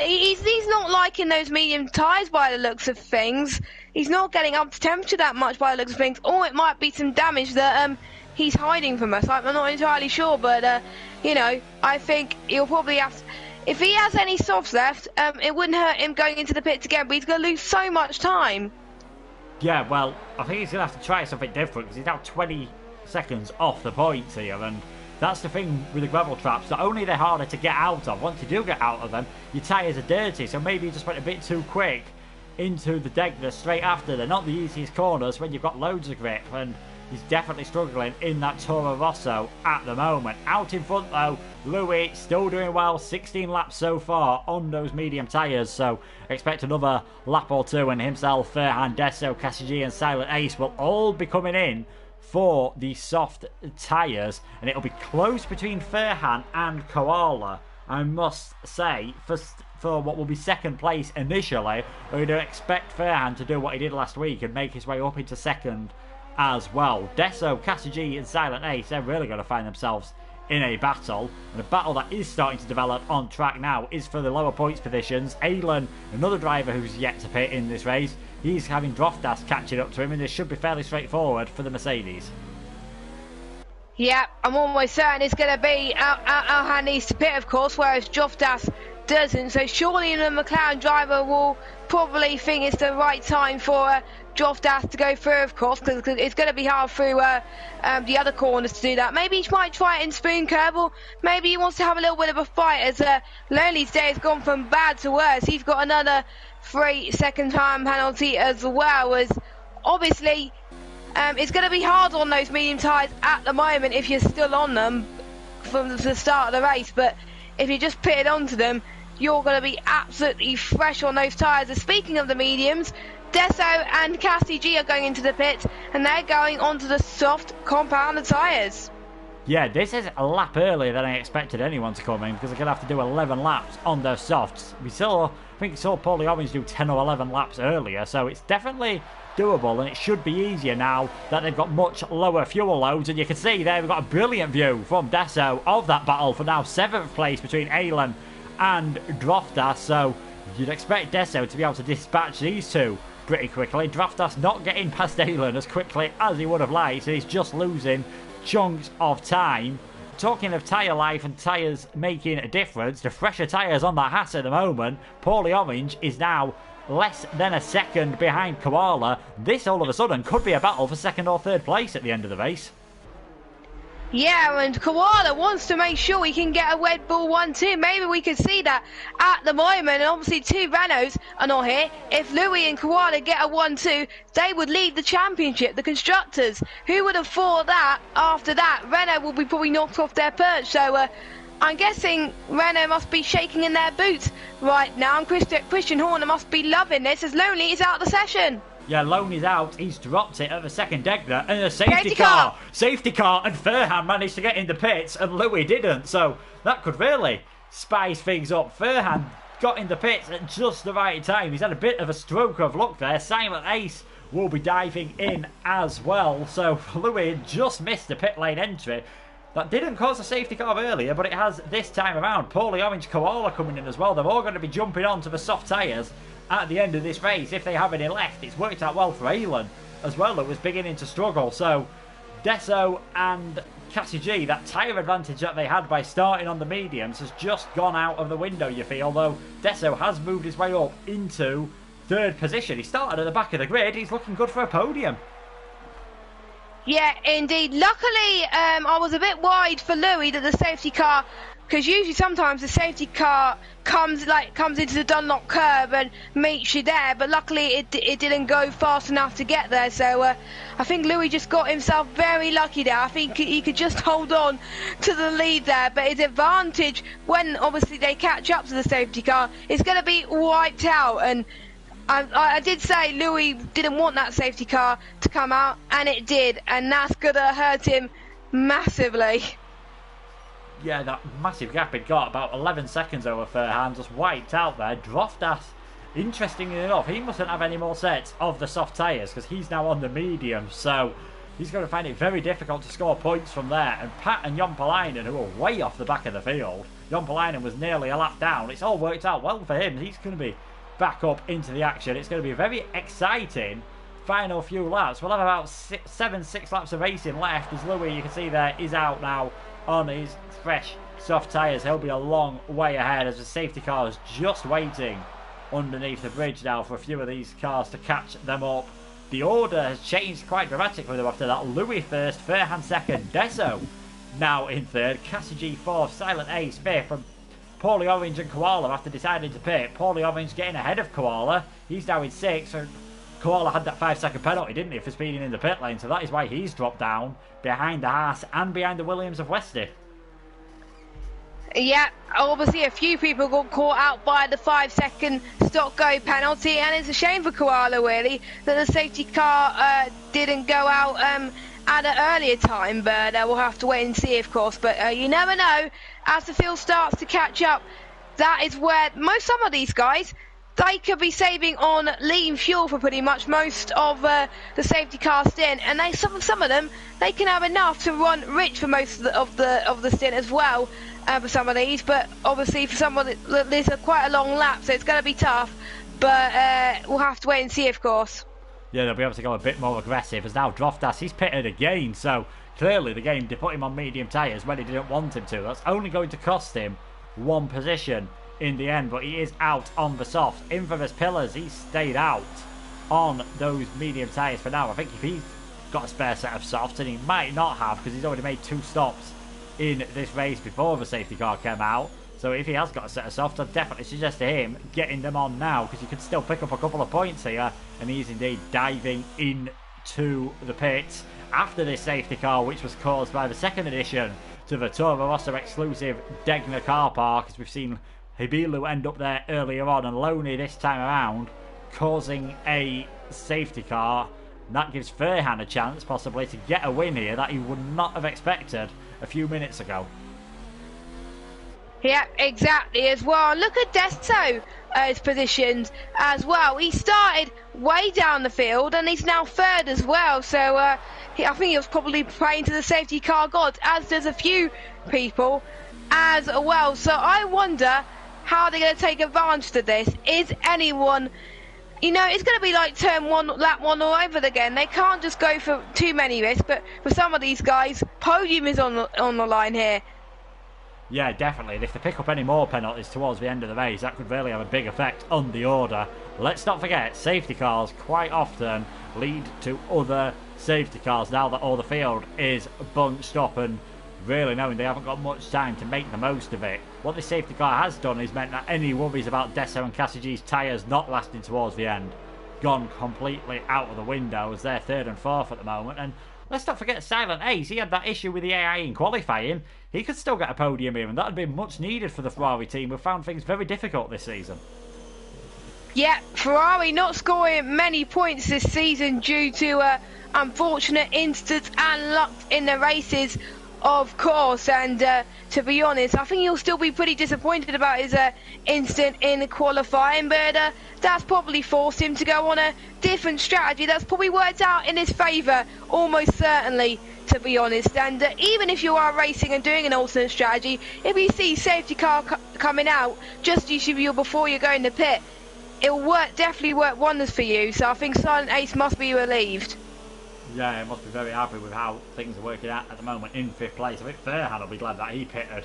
He's not liking those medium tyres by the looks of things. He's not getting up to temperature that much by the looks of things, or it might be some damage that he's hiding from us. I'm not entirely sure, but you know, I think he'll probably have to, if he has any softs left, it wouldn't hurt him going into the pits again, but he's going to lose so much time. Yeah, well, I think he's going to have to try something different because he's now 20 seconds off the points here, and that's the thing with the gravel traps. Not only they're harder to get out of, once you do get out of them, your tyres are dirty, so maybe you just went a bit too quick into the Degner straight after. They're not the easiest corners when you've got loads of grip, and he's definitely struggling in that Toro Rosso at the moment. Out in front though, Louis still doing well, 16 laps so far on those medium tyres, so expect another lap or two, and himself, Ferhan, Desso, Cassidy and Silent Ace will all be coming in for the soft tyres, and it'll be close between Ferhan and Koala. I must say, for what will be second place initially, we'd expect Ferhan to do what he did last week and make his way up into second as well. Desso, Cassidy and Silent Ace, they're really going to find themselves in a battle, and a battle that is starting to develop on track now is for the lower points positions. Alan, another driver who's yet to pit in this race, he's having Droftas catching up to him, and this should be fairly straightforward for the Mercedes. Yeah, I'm almost certain it's going to be Alhan needs to pit, of course, whereas Droftas doesn't, so surely the McLaren driver will probably think it's the right time for Droftas to go through, of course, because it's going to be hard through the other corners to do that. Maybe he might try it in spoon curve, or maybe he wants to have a little bit of a fight, as Lonely's day has gone from bad to worse. He's got another 3-second time penalty as well, as obviously it's going to be hard on those medium tyres at the moment if you're still on them from the start of the race, but if you just pitted onto them, you're going to be absolutely fresh on those tyres. And speaking of the mediums, Desso and Cassie G are going into the pit, and they're going onto the soft compound tyres. Yeah, this is a lap earlier than I expected anyone to come in, because they're going to have to do 11 laps on their softs. I think we saw Paulie Orange do 10 or 11 laps earlier, so it's definitely doable, and it should be easier now that they've got much lower fuel loads. And you can see there we've got a brilliant view from Desso of that battle for now 7th place between Alan and Droftas, so you'd expect Desso to be able to dispatch these two pretty quickly. Droftas not getting past Alan as quickly as he would have liked, so he's just losing chunks of time. Talking of tyre life and tyres making a difference, the fresher tyres on that Haas at the moment, Paulie Orange is now less than a second behind Koala. This all of a sudden could be a battle for second or third place at the end of the race. Yeah, and Koala wants to make sure he can get a Red Bull 1-2. Maybe we could see that at the moment. And obviously 2 Renaults are not here. If Louis and Koala get a 1-2, they would lead the championship, the constructors. Who would have thought that after that? Renault will be probably knocked off their perch. So I'm guessing Renault must be shaking in their boots right now. And Christian Horner must be loving this, as Lonely is out of the session. Yeah, Loney's out. He's dropped it at the second Degner, and a safety car. Safety car, and Ferhan managed to get in the pits, and Louis didn't. So that could really spice things up. Ferhan got in the pits at just the right time. He's had a bit of a stroke of luck there. Silent Ace will be diving in as well. So Louis just missed the pit lane entry. That didn't cause a safety car earlier, but it has this time around. Paulie Orange, Koala coming in as well. They're all going to be jumping onto the soft tyres at the end of this race, if they have any left. It's worked out well for Alan as well, that was beginning to struggle. So Desso and Cassie G, that tyre advantage that they had by starting on the mediums has just gone out of the window, you feel, although Desso has moved his way up into third position. He started at the back of the grid. He's looking good for a podium. Yeah, indeed. Luckily, I was a bit worried for Louis that the safety car, because usually sometimes the safety car comes into the Dunlop curve and meets you there, but luckily it didn't go fast enough to get there. So I think Louis just got himself very lucky there. I think he could just hold on to the lead there, but his advantage when obviously they catch up to the safety car is going to be wiped out. And I did say Louis didn't want that safety car to come out, and it did, and that's gonna hurt him massively. Yeah, that massive gap he'd got, about 11 seconds over Fairhand, just wiped out there. Droftas, interestingly enough, he mustn't have any more sets of the soft tyres because he's now on the medium, so he's going to find it very difficult to score points from there. And Pat and Jompalainen, who are way off the back of the field, Jompalainen was nearly a lap down. It's all worked out well for him. He's going to be back up into the action. It's going to be a very exciting final few laps. We'll have about 6 laps of racing left, as Louis, you can see there, is out now on his fresh soft tyres. He'll be a long way ahead as the safety car is just waiting underneath the bridge now for a few of these cars to catch them up. The order has changed quite dramatically after that. Louis first, Fairhand second, Deso now in third, Cassidy fourth, Silent Ace fifth, and Paulie Orange and Koala after deciding to pit. Paulie Orange getting ahead of Koala. He's now in sixth. So Koala had that 5-second penalty, didn't he, for speeding in the pit lane, so that is why he's dropped down behind the Haas and behind the Williams of Westy. Yeah, obviously a few people got caught out by the 5-second stop go penalty, and it's a shame for Koala really that the safety car didn't go out at an earlier time, but we'll have to wait and see, of course. But you never know, as the field starts to catch up, that is where some of these guys, they could be saving on lean fuel for pretty much most of the safety car stint, and some of them, they can have enough to run rich for most of the stint as well. For some of these, but obviously for some of there's quite a long lap, so it's going to be tough, but we'll have to wait and see, of course. Yeah, they'll be able to go a bit more aggressive, as now Droftas, he's pitted again, so clearly the game did put him on medium tyres when he didn't want him to. That's only going to cost him one position in the end, but he is out on the soft. Infamous Pillars, he stayed out on those medium tyres for now. I think if he's got a spare set of softs, and he might not have because he's already made 2 stops in this race before the safety car came out, so if he has got a set of softs, I'd definitely suggest to him getting them on now, because you could still pick up a couple of points here. And he's indeed diving into the pits after this safety car, which was caused by the second addition to the Toro Rosso exclusive Degner car park, as we've seen Hibilu end up there earlier on, and Loney this time around causing a safety car. That gives Fairhand a chance possibly to get a win here that he would not have expected a few minutes ago. Yeah, exactly as well. Look at Deso's positions as well. He started way down the field and he's now third as well. So I think he was probably praying to the safety car gods, as does a few people as well. So I wonder how they're going to take advantage of this. Is anyone... You know, it's going to be like turn one, lap one all over again. They can't just go for too many risks, but for some of these guys, podium is on the line here. Yeah, definitely. And if they pick up any more penalties towards the end of the race, that could really have a big effect on the order. Let's not forget, safety cars quite often lead to other safety cars now that all the field is bunched up, and really knowing they haven't got much time to make the most of it. What this safety car has done is meant that any worries about Deso and Cassidy's tyres not lasting towards the end gone completely out of the window, as they're third and fourth at the moment. And let's not forget Silent Ace, he had that issue with the AI in qualifying. He could still get a podium here, and that would be much needed for the Ferrari team, who found things very difficult this season. Yeah, Ferrari not scoring many points this season due to unfortunate incidents and luck in the races, of course, and to be honest, I think he'll still be pretty disappointed about his incident in qualifying, but that's probably forced him to go on a different strategy that's probably worked out in his favour, almost certainly, to be honest. And even if you are racing and doing an alternate strategy, if you see safety car coming out just as you before you go in the pit, it'll definitely work wonders for you. So I think Silent Ace must be relieved. Yeah, he must be very happy with how things are working out at the moment in 5th place. I think Fairhand will be glad that he pitted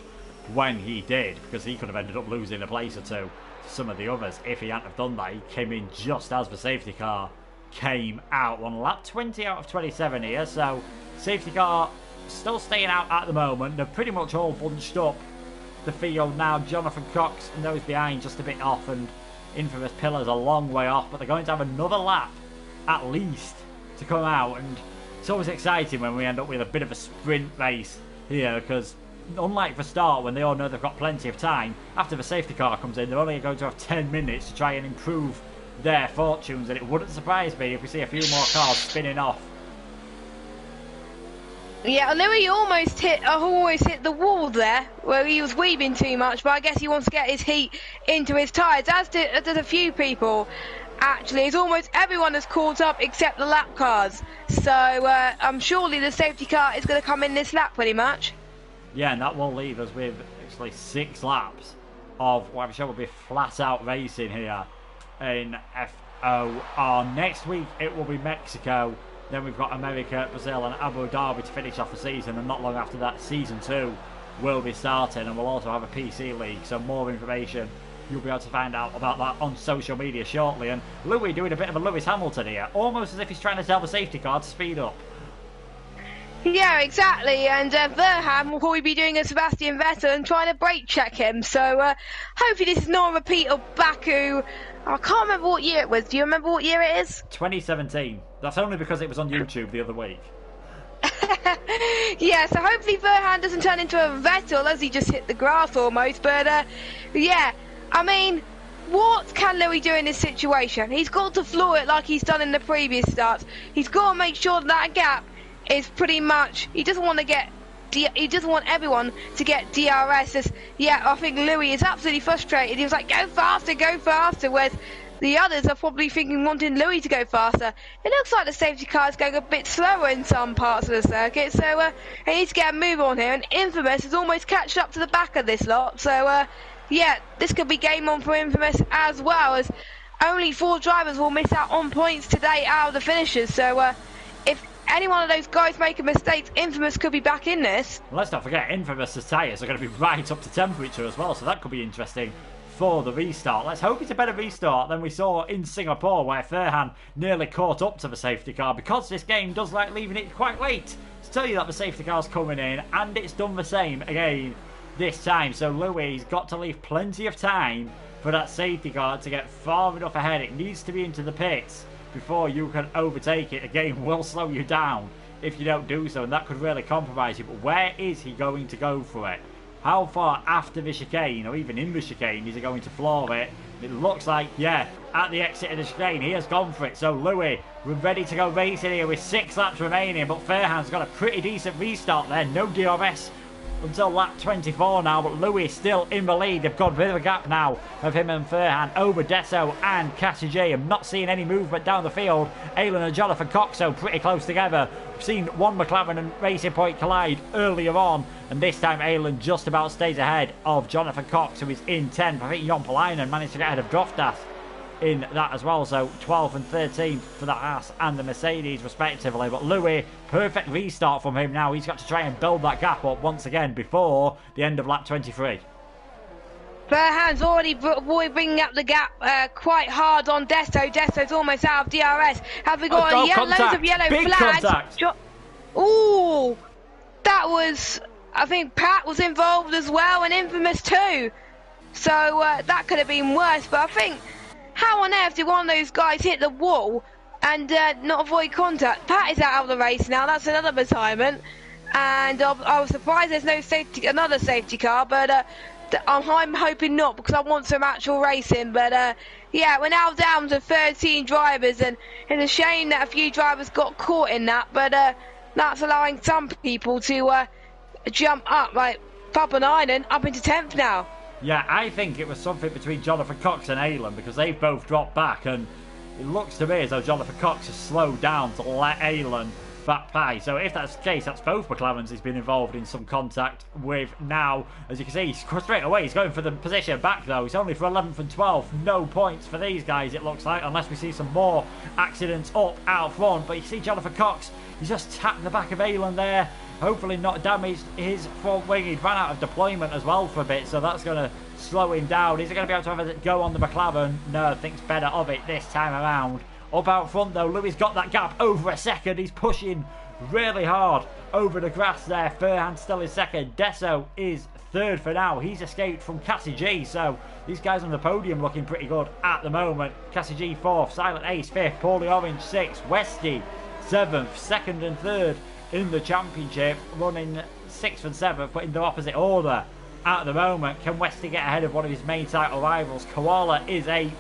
when he did, because he could have ended up losing a place or two to some of the others if he hadn't have done that. He came in just as the safety car came out on lap 20 out of 27 here, so safety car still staying out at the moment. They're pretty much all bunched up the field now. Jonathan Cox and those behind just a bit off, and Infamous Pillars a long way off, but they're going to have another lap at least to come out, and it's always exciting when we end up with a bit of a sprint race here, because unlike the start when they all know they've got plenty of time, after the safety car comes in they're only going to have 10 minutes to try and improve their fortunes, and it wouldn't surprise me if we see a few more cars spinning off. Yeah, Louis almost hit the wall there, where he was weaving too much, but I guess he wants to get his heat into his tyres, as did a few people. Actually, it's almost everyone has caught up except the lap cars. So I'm surely the safety car is going to come in this lap pretty much. Yeah, and that will leave us with actually 6 laps of what I'm sure will be flat out racing here in FOR. Next week it will be Mexico. Then we've got America, Brazil and Abu Dhabi to finish off the season, and not long after that Season 2 will be starting, and we'll also have a PC League, so more information you'll be able to find out about that on social media shortly. And Louis doing a bit of a Lewis Hamilton here, almost as if he's trying to tell the safety car to speed up. Yeah, exactly, and Verham will probably be doing a Sebastian Vettel and trying to brake check him, so hopefully this is not a repeat of Baku. I can't remember what year it was. Do you remember what year it is? 2017. That's only because it was on YouTube the other week. Yeah, so hopefully Verhan doesn't turn into a Vettel as he just hit the grass almost, but yeah, I mean, what can Louis do in this situation? He's got to floor it like he's done in the previous starts. He's got to make sure that gap is pretty much, he doesn't want everyone to get DRS. Yeah, I think Louis is absolutely frustrated. He was like, go faster, whereas the others are probably wanting Louis to go faster. It looks like the safety car is going a bit slower in some parts of the circuit, so he needs to get a move on here, and Infamous has almost catched up to the back of this lot, so yeah, this could be game on for Infamous as well, as only 4 drivers will miss out on points today out of the finishers, so if any one of those guys make a mistake, Infamous could be back in this. Let's not forget, Infamous's tyres are going to be right up to temperature as well, so that could be interesting for the restart. Let's hope it's a better restart than we saw in Singapore, where Ferhan nearly caught up to the safety car, because this game does like leaving it quite late to tell you that the safety car's coming in, and it's done the same again this time. So Louis got to leave plenty of time for that safety car to get far enough ahead. It needs to be into the pits before you can overtake it. A game will slow you down if you don't do so, and that could really compromise you. But where is he going to go for it? How far after the chicane, or even in the chicane, is he going to floor it? It looks like, yeah, at the exit of the chicane, he has gone for it. So Louis, we're ready to go racing here with 6 laps remaining, but Fairhan's got a pretty decent restart there. No DRS until lap 24 now, but Louis still in the lead. They've got a bit of a gap now of him and Ferhan over Desso and Cassie J. I'm not seeing any movement down the field. Aylin and Jonathan Cox so pretty close together. We've seen one McLaren and Racing Point collide earlier on, and this time Aylin just about stays ahead of Jonathan Cox, who is in 10th. I think Jon Palainen managed to get ahead of Droftas in that as well, so 12th and 13th for the Haas and the Mercedes respectively. But Louis, perfect restart from him now. He's got to try and build that gap up once again before the end of lap 23. Verhan's already bringing up the gap quite hard on Desto. Desto's almost out of DRS. Have we got loads of yellow big flags? Contact. Ooh, that was, I think Pat was involved as well, and Infamous too. So that could have been worse, but I think, how on earth did one of those guys hit the wall and not avoid contact? Pat is out of the race now. That's another retirement. And I was surprised there's no another safety car, but I'm hoping not, because I want some actual racing. But yeah, we're now down to 13 drivers, and it's a shame that a few drivers got caught in that, but that's allowing some people to jump up, like Papanainen up into 10th now. Yeah, I think it was something between Jonathan Cox and Aylin, because they've both dropped back, and it looks to me as though Jonathan Cox has slowed down to let Aylin back by. So if that's the case, that's both McLarens he's been involved in some contact with now. As you can see, straight away he's going for the position back though. He's only for 11th and 12th. No points for these guys, it looks like, unless we see some more accidents up out front. But you see Jonathan Cox, he's just tapped the back of Aylin there. Hopefully not damaged his front wing. He ran out of deployment as well for a bit, so that's going to slow him down. Is he going to be able to have a go on the McLaren? No, thinks better of it this time around. Up out front though, Louis got that gap over a second. He's pushing really hard over the grass there. Ferhan still is second. Desso is third for now. He's escaped from Cassie G, so these guys on the podium looking pretty good at the moment. Cassie G fourth, Silent Ace fifth, Paulie Orange sixth, Westy seventh, second and third in the championship, running 6th and 7th, but in the opposite order at the moment. Can Westy get ahead of one of his main title rivals? Koala is 8th,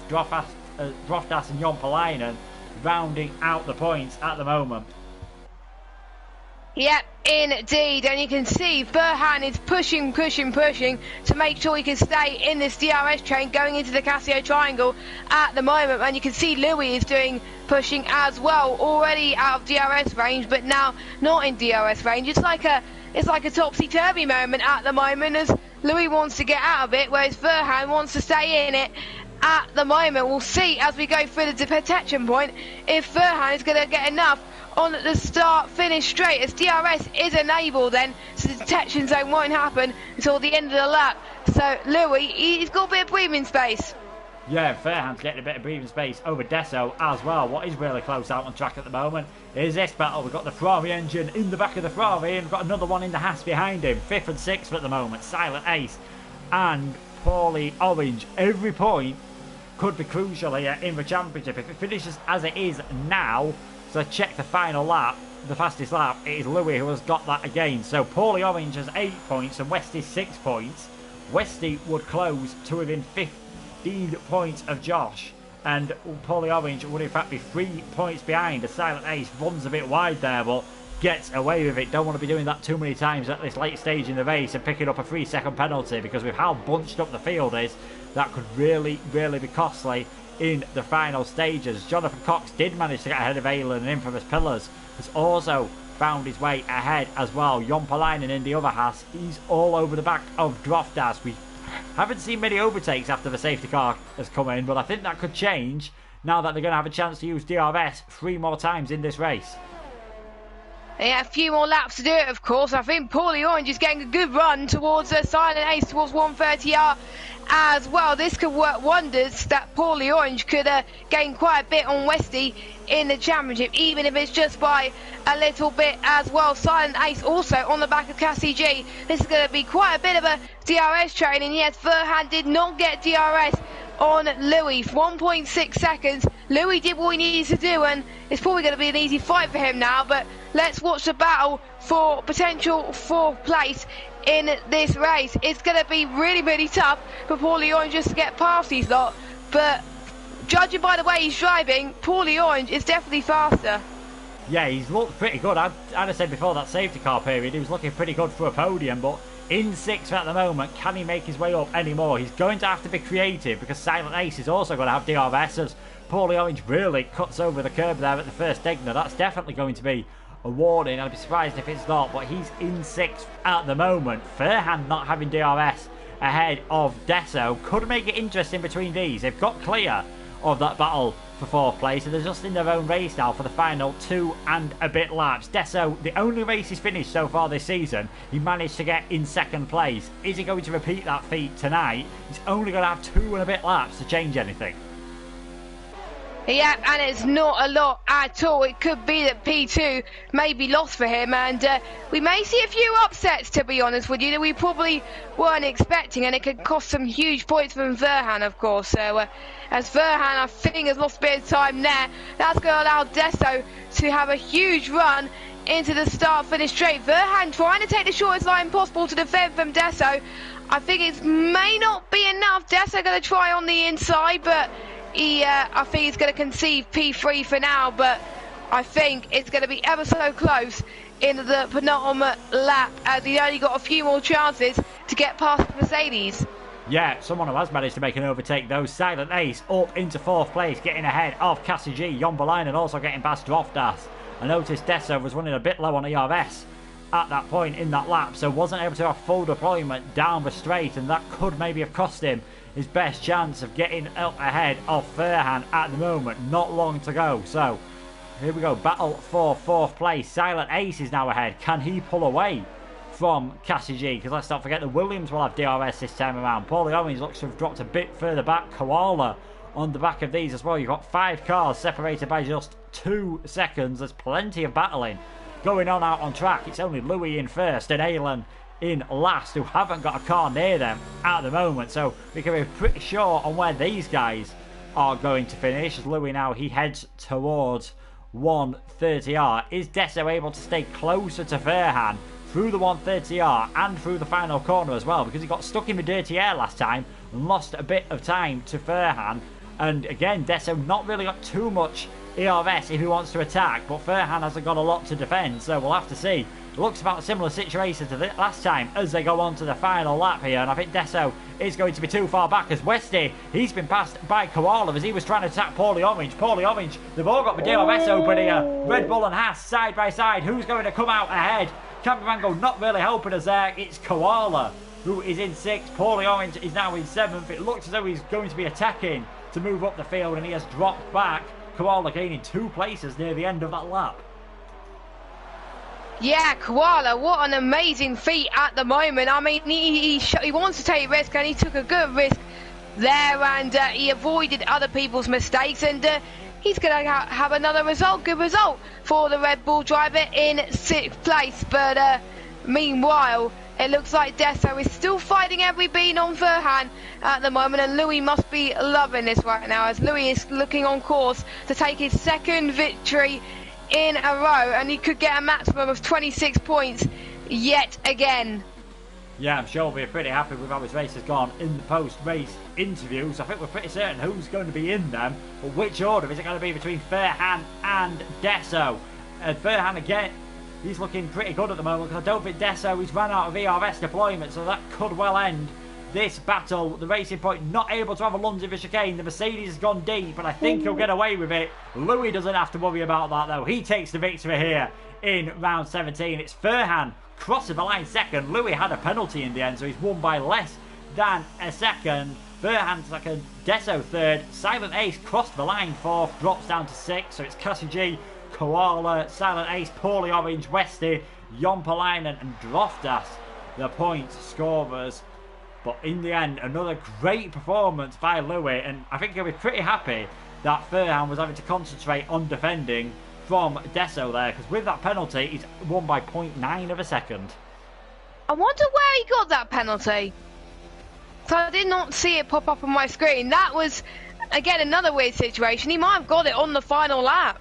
Droftas and Jompalainen rounding out the points at the moment. Yep, indeed, and you can see Burhan is pushing to make sure he can stay in this DRS train going into the Casio Triangle at the moment, and you can see Louis is doing pushing as well, already out of DRS range, but now not in DRS range. It's like a topsy-turvy moment at the moment as Louis wants to get out of it, whereas Burhan wants to stay in it. At the moment, we'll see as we go through the protection point if Burhan is going to get enough on the start-finish straight, as DRS is enabled then, so the detection zone won't happen until the end of the lap. So Louis, he's got a bit of breathing space. Yeah, Fairhand's getting a bit of breathing space over Desso as well. What is really close out on track at the moment is this battle. We've got the Ferrari engine in the back of the Ferrari, and we've got another one in the Haas behind him. 5th and 6th at the moment, Silent Ace and Paulie Orange. Every point could be crucial here in the championship. If it finishes as it is now, so check the final lap, the fastest lap, it is Louis who has got that again. So Paulie Orange has 8 points and Westy 6 points. Westy would close to within 15 points of Josh, and Paulie Orange would in fact be 3 points behind. The Silent Ace runs a bit wide there, but gets away with it. Don't want to be doing that too many times at this late stage in the race and picking up a 3-second penalty, because with how bunched up the field is, that could really be costly in the final stages. Jonathan Cox did manage to get ahead of Aylan, and Infamous Pillars has also found his way ahead as well. Jompalainen in the other Haas, he's all over the back of Droftas. We haven't seen many overtakes after the safety car has come in, but I think that could change now that they're going to have a chance to use DRS 3 more times in this race. Yeah, a few more laps to do it, of course. I think Paulie Orange is getting a good run towards Silent Ace, towards 130R as well. This could work wonders, that Paulie Orange could gain quite a bit on Westy in the championship, even if it's just by a little bit as well. Silent Ace also on the back of Cassie G. This is going to be quite a bit of a DRS training. Yes, Verhan did not get DRS on Louis, 1.6 seconds. Louis did what he needed to do, and it's probably going to be an easy fight for him now, but let's watch the battle for potential 4th place in this race. It's going to be really tough for Paulie Orange just to get past these lot, but judging by the way he's driving, Paulie Orange is definitely faster. Yeah, he's looked pretty good. I'd said before that safety car period, he was looking pretty good for a podium, but in 6th at the moment, can he make his way up anymore? He's going to have to be creative, because Silent Ace is also going to have DRS, as Paulie Orange really cuts over the curb there at the first Digna. That's definitely going to be a warning. I'd be surprised if it's not, but he's in 6th at the moment. Fairhand not having DRS ahead of Desso could make it interesting between these. They've got clear of that battle for 4th place, and they're just in their own race now for the final 2 and a bit laps. Desso, the only race he's finished so far this season, he managed to get in 2nd place. Is he going to repeat that feat tonight? He's only going to have 2 and a bit laps to change anything. Yeah, and it's not a lot at all. It could be that P2 may be lost for him, and we may see a few upsets, to be honest with you, that we probably weren't expecting, and it could cost some huge points from Verhan, of course. So as Verhan, I think, has lost a bit of time there, that's going to allow Desso to have a huge run into the start-finish straight. Verhan trying to take the shortest line possible to defend from Desso. I think it may not be enough. Desso going to try on the inside, but I think he's going to concede P3 for now, but I think it's going to be ever so close in the penultimate lap, as he's only got a few more chances to get past Mercedes. Yeah, someone who has managed to make an overtake though. Silent Ace up into 4th place, getting ahead of Cassie G. Jompalainen also getting past Droftas. I noticed Desso was running a bit low on ERS at that point in that lap, so wasn't able to have full deployment down the straight, and that could maybe have cost him his best chance of getting up ahead of Fairhan at the moment. Not long to go, so here we go, battle for 4th place. Silent Ace is now ahead. Can he pull away from Cassie G? Because let's not forget the Williams will have DRS this time around. Paulie Orange looks to have dropped a bit further back. Koala on the back of these as well. You've got 5 cars separated by just 2 seconds. There's plenty of battling going on out on track. It's only Louis in first and Aylan in last, who haven't got a car near them at the moment, so we can be pretty sure on where these guys are going to finish. As Louis now, he heads towards 130R. Is Desso able to stay closer to Fairhan through the 130R and through the final corner as well, because he got stuck in the dirty air last time and lost a bit of time to Fairhan And again, Desso not really got too much ERS if he wants to attack, but Furhan hasn't got a lot to defend, so we'll have to see. It looks about a similar situation to the last time as they go on to the final lap here, and I think Desso is going to be too far back as Westy, he's been passed by Koala as he was trying to attack Paulie Orange. Paulie Orange, they've all got the DRS open here. Red Bull and Haas side by side. Who's going to come out ahead? Cameramango not really helping us there. It's Koala who is in 6th. Paulie Orange is now in 7th. It looks as though he's going to be attacking to move up the field, and he has dropped back. Koala gaining 2 places near the end of that lap. Yeah, Koala, what an amazing feat at the moment. I mean, he wants to take risk, and he took a good risk there, and he avoided other people's mistakes, and he's going to have another good result for the Red Bull driver in 6th place. But meanwhile, it looks like Desso is still fighting every bean on Furhan at the moment, and Louis must be loving this right now, as Louis is looking on course to take his 2nd victory in a row, and he could get a maximum of 26 points yet again. Yeah, I'm sure we're pretty happy with how his race has gone in the post-race interviews. I think we're pretty certain who's going to be in them, but which order is it going to be between Furhan and Desso? Furhan again, he's looking pretty good at the moment, because I don't think Desso, he's run out of ERS deployment, so that could well end this battle. The Racing Point not able to have a lunge of a chicane. The Mercedes has gone deep, but I think he'll get away with it. Louis doesn't have to worry about that though. He takes the victory here in round 17. It's Furhan crossing the line 2nd. Louis had a penalty in the end, so he's won by less than a second. Furhan 2nd, Desso 3rd. Silent Ace crossed the line 4th, drops down to 6th. So it's Cassie G, Koala, Silent Ace, Paulie Orange, Westy, Jompalainen and Droftas, the points scorers. But in the end, another great performance by Louis, and I think he'll be pretty happy that Furhan was having to concentrate on defending from Desso there, because with that penalty, he's won by 0.9 of a second. I wonder where he got that penalty. So I did not see it pop up on my screen. That was, again, another weird situation. He might have got it on the final lap.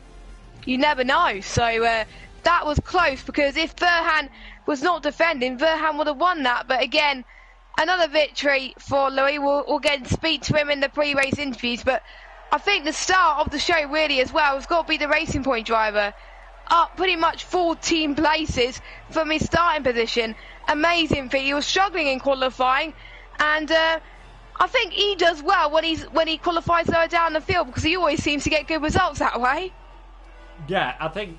You never know. So that was close, because if Furhan was not defending, Furhan would have won that. But again, another victory for Louis. We'll get to speak to him in the pre-race interviews, but I think the start of the show really as well has got to be the Racing Point driver. Up pretty much 14 places from his starting position. Amazing feat. He was struggling in qualifying, and I think he does well when he qualifies lower down the field, because he always seems to get good results that way. Yeah, I think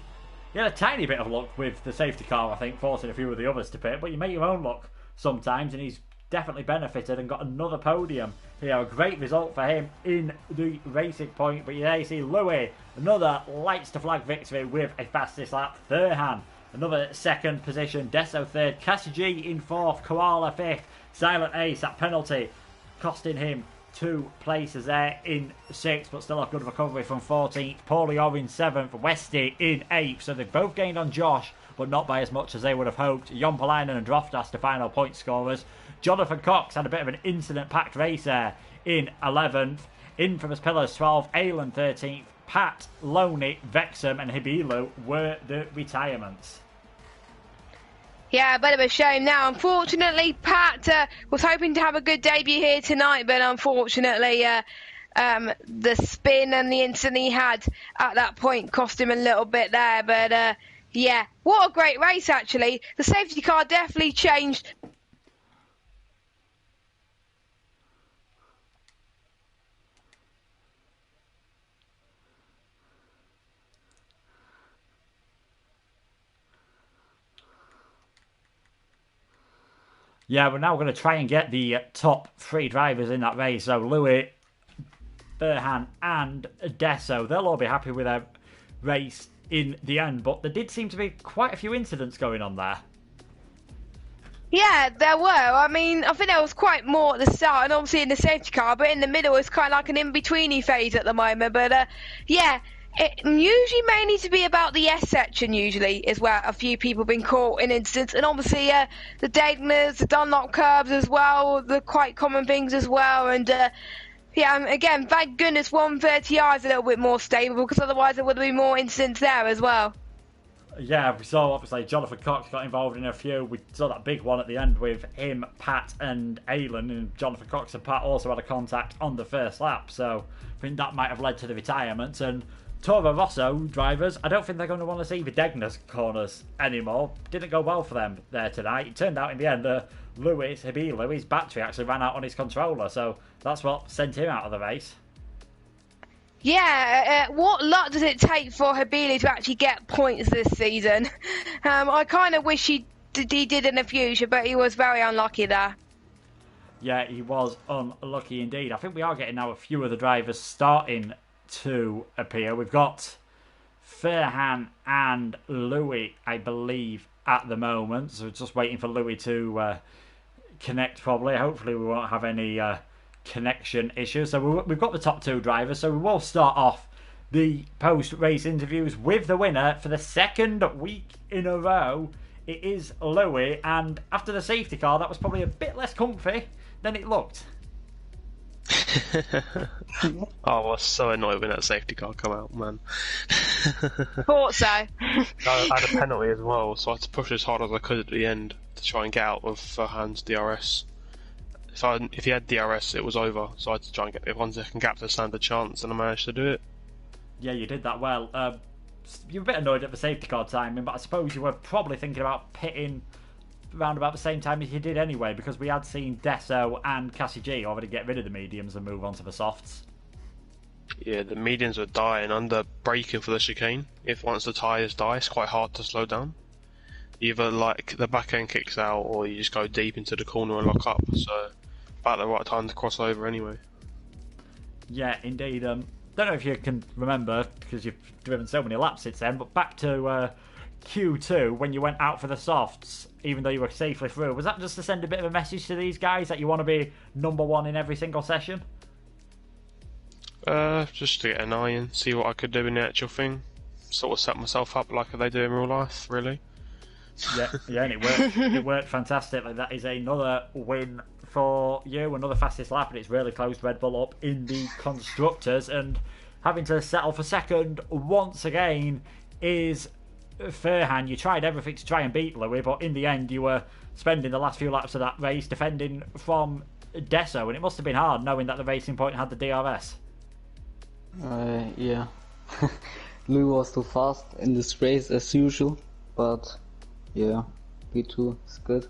he had a tiny bit of luck with the safety car, I think, forcing a few of the others to pit, but you make your own luck sometimes, and he's definitely benefited and got another podium here. A great result for him in the Racing Point. But yeah, you see Louis, another lights to flag victory with a fastest lap. Furhan, another 2nd position. Desso 3rd. Cassie G in 4th. Koala 5th. Silent Ace, that penalty costing him 2 places there in 6th, but still a good recovery from 14th. Paulie Orange 7th. Westy in 8th. So they've both gained on Josh, but not by as much as they would have hoped. Jompalainen and Droftas, the final point scorers. Jonathan Cox had a bit of an incident-packed race there in 11th. Infamous Pillars 12th. Aylan 13th. Pat, Loney, Vexham and Hibilu were the retirements. Yeah, a bit of a shame now. Unfortunately, Pat was hoping to have a good debut here tonight, but unfortunately the spin and the incident he had at that point cost him a little bit there. But yeah, what a great race actually. The safety car definitely changed. Yeah, we're now going to try and get the top 3 drivers in that race. So Louis, Furhan and Desso, they'll all be happy with their race in the end. But there did seem to be quite a few incidents going on there. Yeah, there were. I mean, I think there was quite more at the start and obviously in the safety car, but in the middle it's kind of like an in-betweeny phase at the moment. But yeah, it usually mainly to be about the S section usually is where a few people have been caught in incidents, and obviously the Dagners, the Dunlop curves as well, the quite common things as well. And yeah, again, thank goodness 130R is a little bit more stable, because otherwise there would be more incidents there as well. Yeah, we saw obviously Jonathan Cox got involved in a few. We saw that big one at the end with him, Pat, and Alan. And Jonathan Cox and Pat also had a contact on the first lap. So I think that might have led to the retirements. And Toro Rosso drivers, I don't think they're going to want to see the Degner's corners anymore. Didn't go well for them there tonight. It turned out in the end Lewis Habilo, his battery actually ran out on his controller. So that's what sent him out of the race. Yeah, what luck does it take for Habili to actually get points this season? I kind of wish he did in the future, but he was very unlucky there. Yeah, he was unlucky indeed. I think we are getting now a few of the drivers starting to appear. We've got Ferhan and Louis, I believe, at the moment. So just waiting for Louis to connect probably. Hopefully we won't have any connection issues. So we've got the top two drivers. So we will start off the post-race interviews with the winner for the second week in a row. It is Louis, and after the safety car, that was probably a bit less comfy than it looked. Oh, I was so annoyed when that safety car come out, man. Thought so. I had a penalty as well, so I had to push as hard as I could at the end to try and get out of Hans DRS. If he had DRS, it was over, so I had to try and get the 1 second gap to stand a chance, and I managed to do it. Yeah, you did that well. You were a bit annoyed at the safety car timing, but I suppose you were probably thinking about pitting around about the same time as you did anyway, because we had seen Deso and Cassie G already get rid of the mediums and move on to the softs. Yeah, the mediums were dying under braking for the chicane. If once the tyres die, it's quite hard to slow down. Either like the back end kicks out, or you just go deep into the corner and lock up. So about the right time to cross over anyway. Yeah, indeed. Don't know if you can remember, because you've driven so many laps since then, but back to Q2, when you went out for the softs, even though you were safely through, was that just to send a bit of a message to these guys that you want to be number one in every single session? Just to get an eye in, see what I could do in the actual thing. Sort of set myself up like they do in real life, really. Yeah, and it worked. It worked fantastically. That is another win for you, another fastest lap, and it's really closed Red Bull up in the constructors. And having to settle for second once again is Ferhan. You tried everything to try and beat Louis, but in the end you were spending the last few laps of that race defending from Deso, and it must have been hard knowing that the Racing Point had the DRS. Yeah. Louis was too fast in this race as usual, but yeah, P2 is good.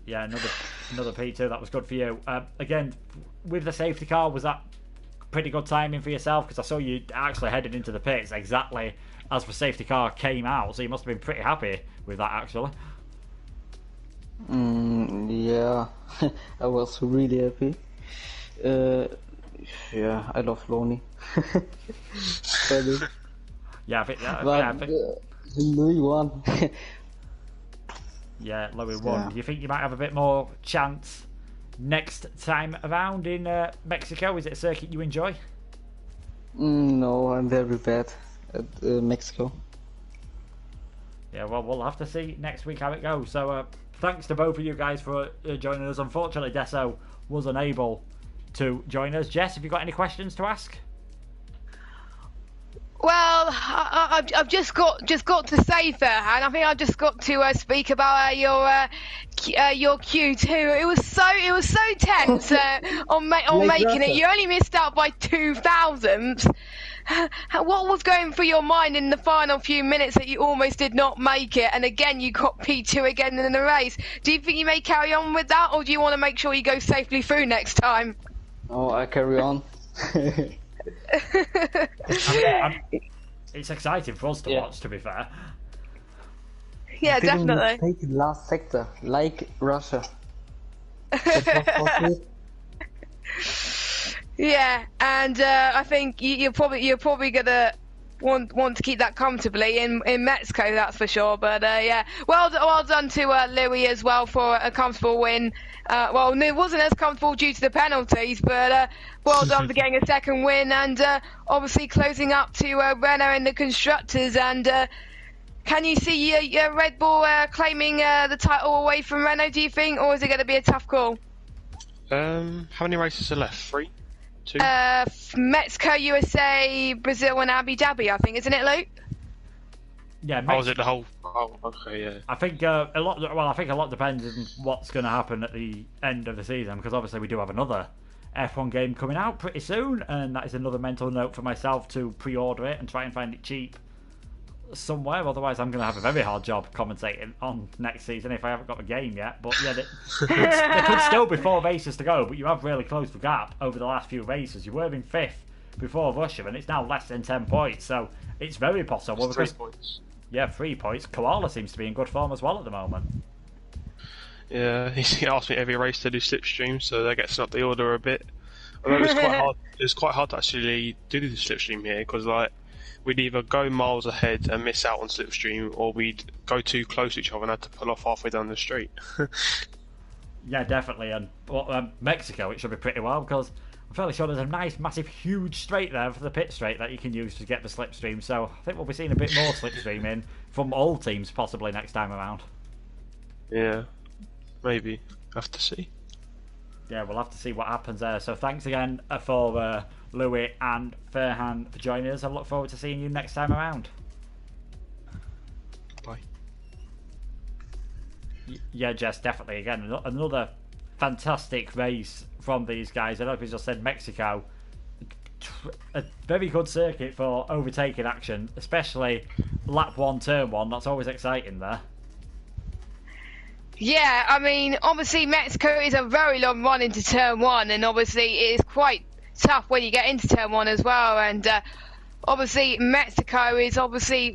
Yeah, another P2, that was good for you. Again, with the safety car, was that pretty good timing for yourself? Because I saw you actually headed into the pits exactly as the safety car came out, so you must have been pretty happy with that actually. Yeah, I was really happy. Yeah, I love Loney. Yeah, I think. Louis won. Yeah, Louis won. Yeah. Do you think you might have a bit more chance next time around in Mexico? Is it a circuit you enjoy? No, I'm very bad at Mexico. Yeah, well, we'll have to see next week how it goes. So, thanks to both of you guys for joining us. Unfortunately, Deso was unable to join us. Jess, have you got any questions to ask? Well, I've just got to say, Ferhan, I think I've just got to speak about your Q2. It was so tense on making it. You only missed out by 2 thousandths. What was going through your mind in the final few minutes that you almost did not make it, and again you got P2 again in the race? Do you think you may carry on with that, or do you want to make sure you go safely through next time? Oh, I carry on. It's exciting for us to watch, to be fair. Yeah, definitely. Take the last sector, like Russia. Yeah, and I think you're probably gonna want to keep that comfortably in Mexico, that's for sure. But yeah, well done to Louis as well for a comfortable win. Well, it wasn't as comfortable due to the penalties, but well done for getting a second win, and obviously closing up to Renault in the constructors. And can you see your Red Bull claiming the title away from Renault, do you think, or is it going to be a tough call? How many races are left? 3? 2? Mexico, USA, Brazil, and Abu Dhabi, I think, isn't it, Luke? Yeah, Oh, was it the whole? Oh, okay, yeah. I think a lot. Well, I think a lot depends on what's going to happen at the end of the season, because obviously we do have another F1 game coming out pretty soon, and that is another mental note for myself to pre-order it and try and find it cheap somewhere. Otherwise, I'm going to have a very hard job commentating on next season if I haven't got a game yet. But yeah, there could still be 4 races to go, but you have really closed the gap over the last few races. You were in 5th before Russia, and it's now less than 10 points, so it's very possible. It's 3 points. Yeah, 3 points. Koala seems to be in good form as well at the moment. Yeah, he asked me every race to do slipstream, so that gets up the order a bit. Although it's quite hard. It's quite hard to actually do the slipstream here because like we'd either go miles ahead and miss out on slipstream, or we'd go too close to each other and have to pull off halfway down the street. Yeah, definitely. And Mexico, it should be pretty well because I'm fairly sure there's a nice, massive, huge straight there for the pit straight that you can use to get the slipstream. So I think we'll be seeing a bit more slipstreaming from all teams possibly next time around. Yeah, maybe. Have to see. Yeah, we'll have to see what happens there. So thanks again for Louis and Ferhan for joining us. I look forward to seeing you next time around. Bye. Yeah, Jess, definitely. Again, another fantastic race from these guys. I know if you just said Mexico, a very good circuit for overtaking action, especially lap 1, turn 1. That's always exciting there. Yeah, I mean, obviously Mexico is a very long run into turn 1, and obviously it is quite tough when you get into turn 1 as well. And obviously Mexico is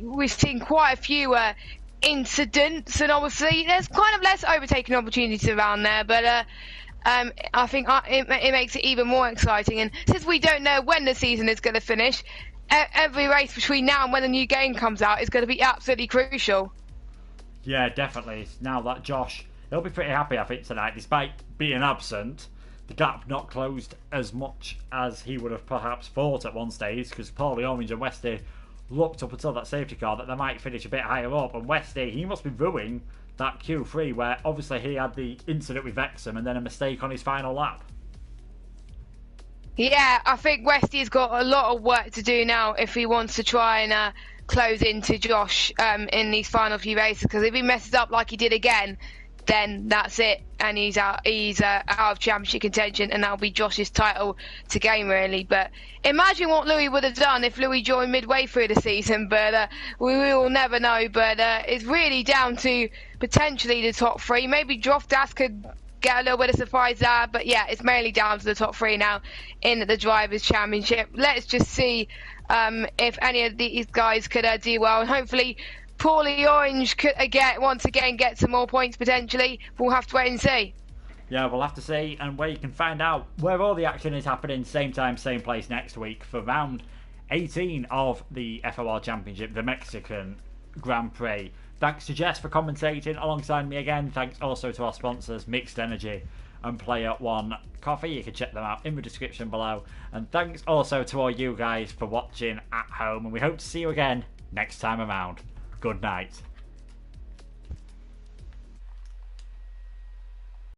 we've seen quite a few incidents, and obviously there's kind of less overtaking opportunities around there, but I think it makes it even more exciting. And since we don't know when the season is going to finish, every race between now and when the new game comes out is going to be absolutely crucial. Yeah, definitely. Now that Josh, he'll be pretty happy, I think, tonight. Despite being absent, the gap not closed as much as he would have perhaps thought at one stage, because Paulie Orange and Westy looked up until that safety car that they might finish a bit higher up. And Westy, he must be ruining that Q3, where obviously he had the incident with Wrexham and then a mistake on his final lap. Yeah, I think Westy's got a lot of work to do now if he wants to try and close into Josh in these final few races, because if he messes up like he did again, then that's it, and he's out of championship contention, and that'll be Josh's title to gain, really. But imagine what Louis would have done if Louis joined midway through the season, but we will never know. But it's really down to potentially the top 3. Maybe Droftas could get a little bit of surprise there, but yeah, it's mainly down to the top 3 now in the Drivers' Championship. Let's just see if any of these guys could do well, and hopefully Paulie Orange could once again get some more points potentially. We'll have to wait and see. Yeah, we'll have to see, and where you can find out where all the action is happening, same time, same place next week for round 18 of the FOR Championship, the Mexican Grand Prix. Thanks to Jess for commentating alongside me again. Thanks also to our sponsors, Mixed Energy and Player One Coffee. You can check them out in the description below. And thanks also to all you guys for watching at home. And we hope to see you again next time around. Good night.